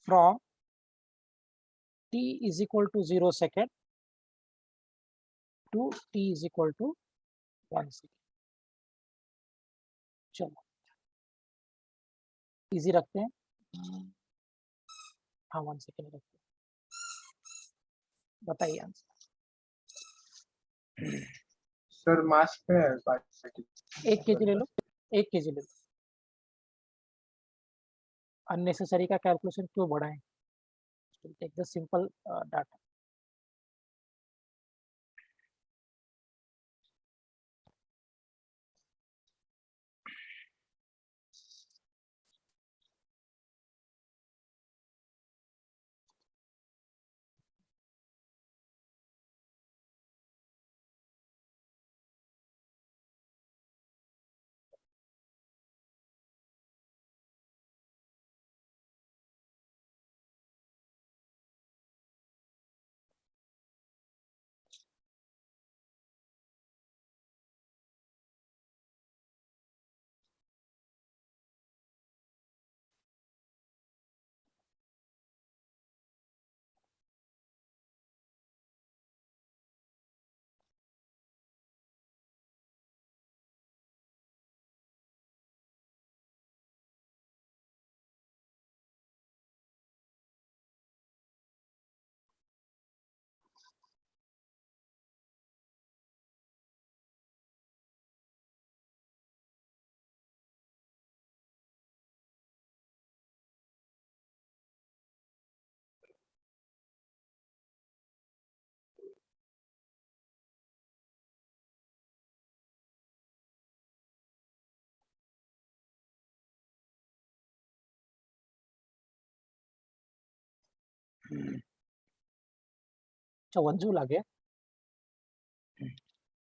from t is equal to 0 second to t is equal to 1 second। चलो इजी रखते हैं। हाँ 1 सेकेंड रखते हैं। बताइए आंसर। सर मास पे है पार्टिकल। 1 kg ले लो, 1 kg ले लो। अननेसेसरी का कैलकुलेशन क्यों बढ़ाएं? Take the simple data. अच्छा वंजू ला गया।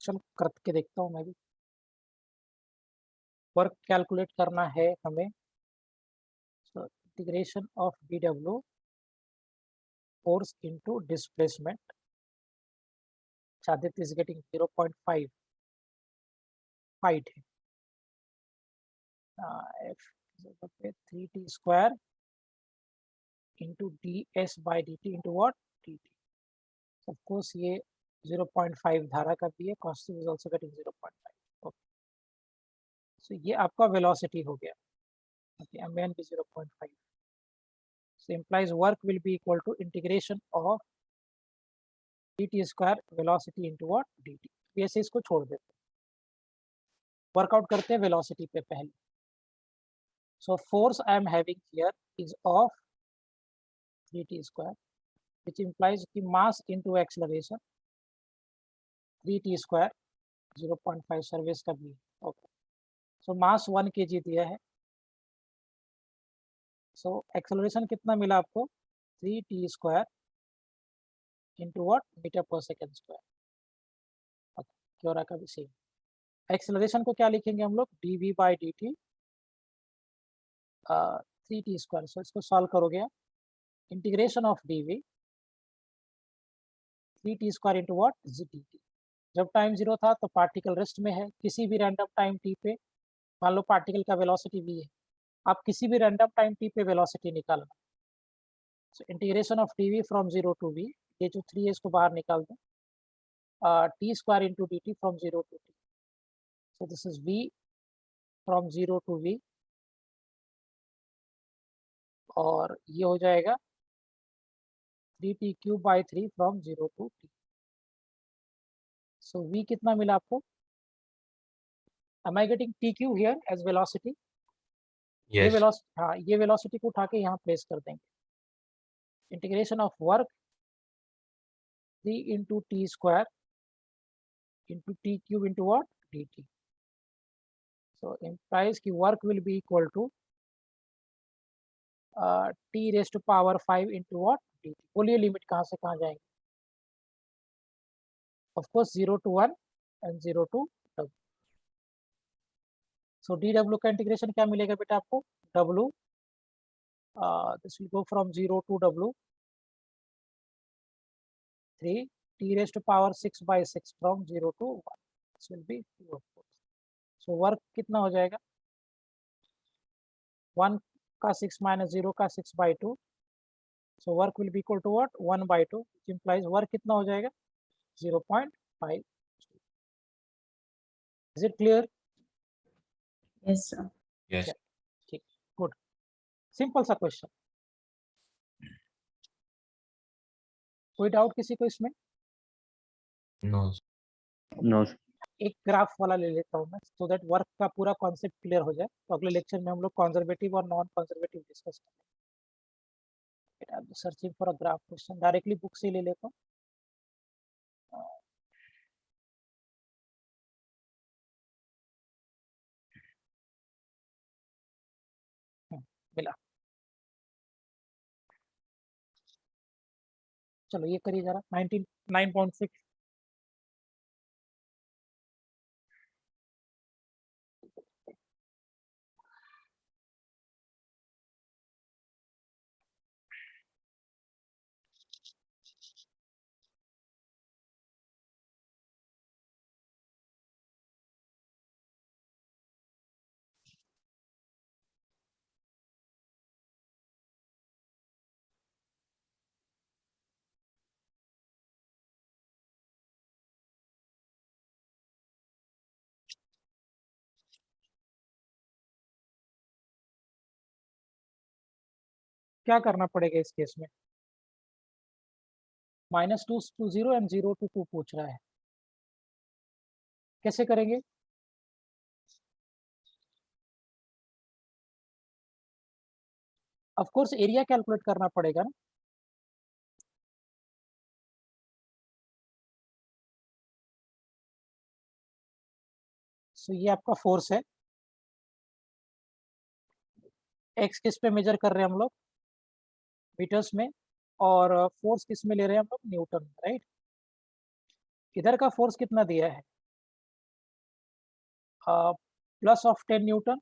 चलो करके देखता हूँ मैं भी। वर्क कैलकुलेट करना है हमें। so integration of dw force into displacement। Chadit is getting 0.5 height है। f is equal to 3t square into ds by dt into what? dt। Of course ये 0.5 धारा का भी है, constant is also getting 0.5। okay। so ये आपका velocity हो गया। okay, mn भी 0.5। so implies work will be equal to integration of dt square velocity into what? dt। ऐसे इसको छोड़ देते हैं, वर्कआउट करते हैं वेलोसिटी पे पहले। So force I am having here is of 3t square which implies कि mass into acceleration 3t square 0.5 सर्विस का भी। ओके सो मास 1 kg दिया है। सो एक्सेलरेशन कितना मिला आपको? 3t square into what? Metre पर सेकेंड स्क्वायर। ओके क्योरा का भी सेम। एक्सेलरेशन को क्या लिखेंगे हम लोग? dv by dt 3t square. So इसको सॉल्व करोगे, integration of dv 3t square into what? dt। जब टाइम 0 था तो पार्टिकल रेस्ट में है। किसी भी रैंडम टाइम t पे मान लो पार्टिकल का वेलोसिटी v है, आप किसी भी रैंडम टाइम t पे वेलोसिटी निकालना। So integration of dv from 0 to v, ये जो 3 है इसको बाहर निकाल दें। t square into dt from 0 to t। So this is v from 0 to v और ये हो जाएगा 3t cube by 3 from 0 to t। So v कितना मिला आपको? Am I getting tq here as velocity? ये Yes. वेलोसिटी, हाँ ये वेलोसिटी को उठा के यहाँ प्लेस कर देंगे। Integration of work 3 into T square into t cube into what? dt। So implies की work will be equal to t raise to power 5 into what? dt। बोलिए लिमिट कहाँ से कहाँ जाएंगे? Of course 0 to 1 and 0 to w। So d डब्ल्यू का integration क्या मिलेगा बेटा आपको, डब्ल्यू this will go from 0 to डब्ल्यू 3 t raised to power 6 by 6 from 0 to 1. This will be your force. So work कितना हो जाएगा, 1 का 6 minus 0 का 6 by 2. So work will be equal to what, 1 by 2, which implies work कितना हो जाएगा, 0.5. Is it clear? Yes, sir. Yes. ठीक, good. Simple सा क्वेश्चन. कोई डाउट किसी को इसमें? No. No. एक ग्राफ वाला ले लेता हूँ मैं, सो दैट वर्क का पूरा कॉन्सेप्ट क्लियर हो जाए. तो अगले लेक्चर में हम लोग कंजर्वेटिव और नॉन कंजर्वेटिव डिस्कस करेंगे. I am searching for a graph question, directly book से ले लेता हूँ. मिला. चलो ये करिए जरा, 9.6. क्या करना पड़ेगा इस केस में, -2 to 0 एंड 0 to 2 पूछ रहा है. कैसे करेंगे, ऑफ कोर्स एरिया कैलकुलेट करना पड़ेगा ना. सो ये आपका फोर्स है, एक्स किस पे मेजर कर रहे हैं हम लोग, मीटर्स में, और फोर्स किस में ले रहे हैं हम लोग, न्यूटन में, राइट. इधर का फोर्स कितना दिया है, +10 न्यूटन,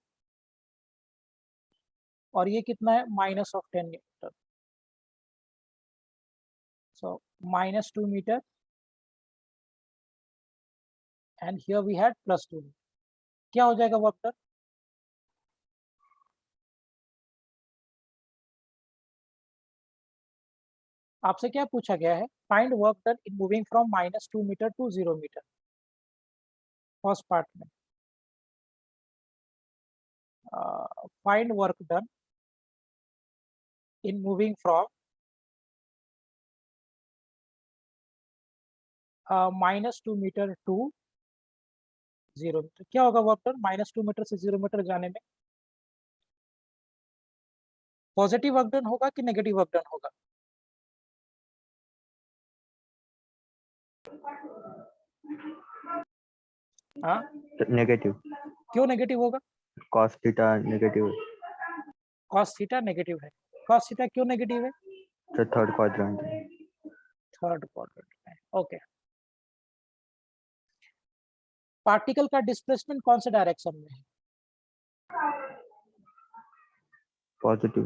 और ये कितना है, -10 newton. So -2 metre and here we had +2. क्या हो जाएगा वर्क डन, आपसे क्या पूछा गया है, find work done in moving from -2 meter to 0 meter. First part में find work done in moving from -2 meter to 0 meter. क्या होगा वर्क डन -2 मीटर से 0 मीटर जाने में, पॉजिटिव वर्क डन होगा कि नेगेटिव वर्क डन होगा, हाँ नेगेटिव. क्यों नेगेटिव होगा, Cos theta negative. cos theta negative है. cos थीटा क्यों नेगेटिव है, तो थर्ड क्वाड्रेंट. थर्ड क्वाड्रेंट में. ओके, पार्टिकल का डिस्प्लेसमेंट कौन से डायरेक्शन में है, पॉजिटिव.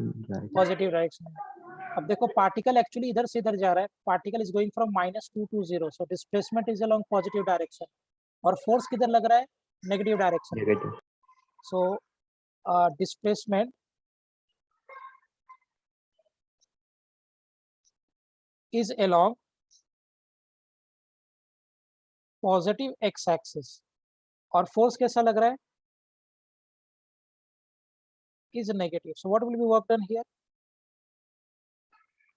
पॉजिटिव डायरेक्शन में. अब देखो पार्टिकल एक्चुअली इधर से इधर जा रहा है, particle is going from -2 to 0, so displacement is along positive direction, और फोर्स किधर लग रहा है, negative direction. Negative. So displacement is along positive x axis, और फोर्स कैसा लग रहा है, is negative. So what will be work done here,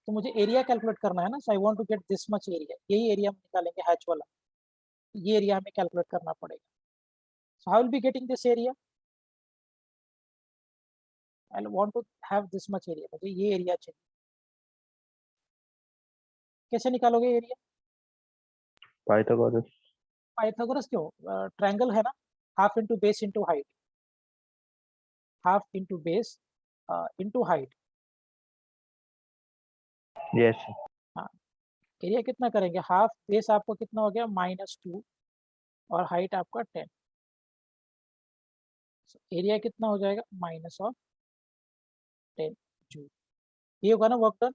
तो मुझे एरिया कैलकुलेट करना है ना. So I want to get this much area, यही एरिया हम निकालेंगे हैच वाला, ये एरिया हमें कैलकुलेट करना पड़ेगा. So how will be getting this area, I want to have this much area, मुझे ये एरिया चाहिए. कैसे निकालोगे एरिया, पाइथागोरस. पाइथागोरस क्यों, ट्रायंगल है ना, half into base into height, half into base into height. Yes. हाँ, एरिया कितना करेंगे, हाफ बेस आपको कितना हो गया, -2, और हाइट आपका 10. एरिया कितना हो जाएगा माइनस ऑफ 10 जूल, ये होगा ना वर्क डन।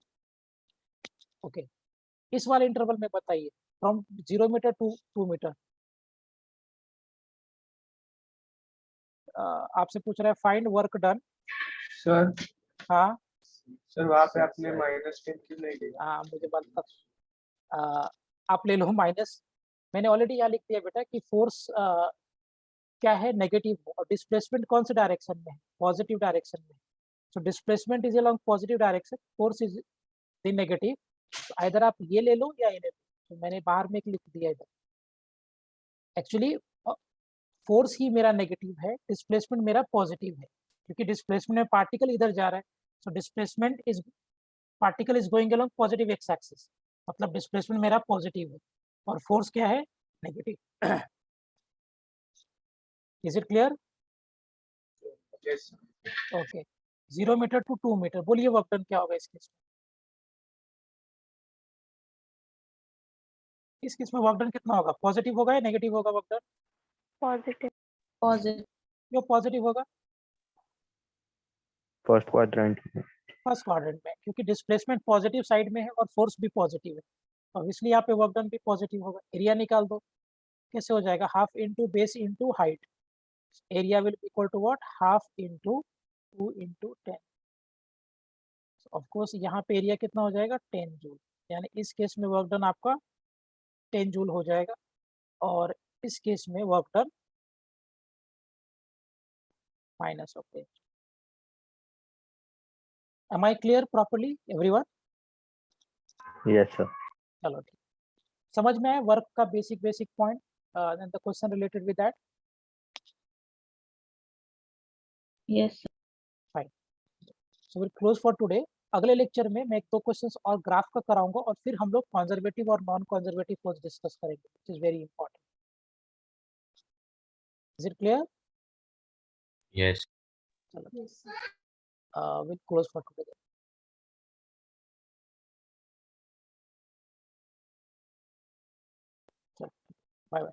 ओके, इस वाले इंटरवल में बताइए फ्रॉम 0 मीटर टू 2 मीटर, आपसे पूछ रहा है फाइंड वर्क डन। सर हाँ सर वहाँ पे आपने -10 क्यों नहीं दिया? हाँ मुझे बात आप ले लो माइनस, मैंने ऑलरेडी यहाँ लिख दिया बेटा कि फोर्स क्या है नेगेटिव, और डिस्प्लेसमेंट कौन से डायरेक्शन में है, पॉजिटिव डायरेक्शन में। सो displacement is along positive direction, force is the negative. इधर आप ये ले लो या ये ले लो, तो मैंने बाहर में एक लिख दिया इधर। एक्चुअली फोर्स ही मेरा नेगेटिव है, डिस्प्लेसमेंट मेरा पॉजिटिव है, क्योंकि डिस्प्लेसमेंट में पार्टिकल इधर जा रहा है। So displacement is particle is going along positive x axis, मतलब डिस्प्लेसमेंट मेरा पॉजिटिव है और फोर्स क्या है negative. Is it clear? Yes okay, 0 metre to 2 metre, बोलिए वर्क डन क्या होगा इस केस में? इस केस में वर्क डन कितना होगा, पॉजिटिव होगा या नेगेटिव होगा वर्क डन? Positive. Positive. जो पॉजिटिव होगा फर्स्ट क्वाड्रेंट में। फर्स्ट क्वाड्रेंट में, क्योंकि डिस्प्लेसमेंट पॉजिटिव साइड में है और फोर्स भी पॉजिटिव है, और इसलिए यहाँ पे वर्क डन भी पॉजिटिव होगा। एरिया निकाल दो, कैसे हो जाएगा, half into base into height, area will equal to what, half into 2 into 10। Of course यहाँ पे एरिया कितना हो जाएगा 10 जूल, यानी इस केस में वर्क डन आपका 10 जूल हो जाएगा, और इस केस में work done minus of 10। Am I clear properly everyone? Yes sir. चलो ठीक, समझ में आया वर्क का basic point and the question related with that. Yes, sir. Fine, so will close for today. अगले लेक्चर में मैं 1-2 क्वेश्चंस और ग्राफ का कराऊंगा, और फिर हम लोग कंजर्वेटिव और नॉन कंजर्वेटिव फोर्स डिस्कस करेंगे, which is very important. Is it clear? Yes. चलो Yes, sir. Will close for today. Bye bye.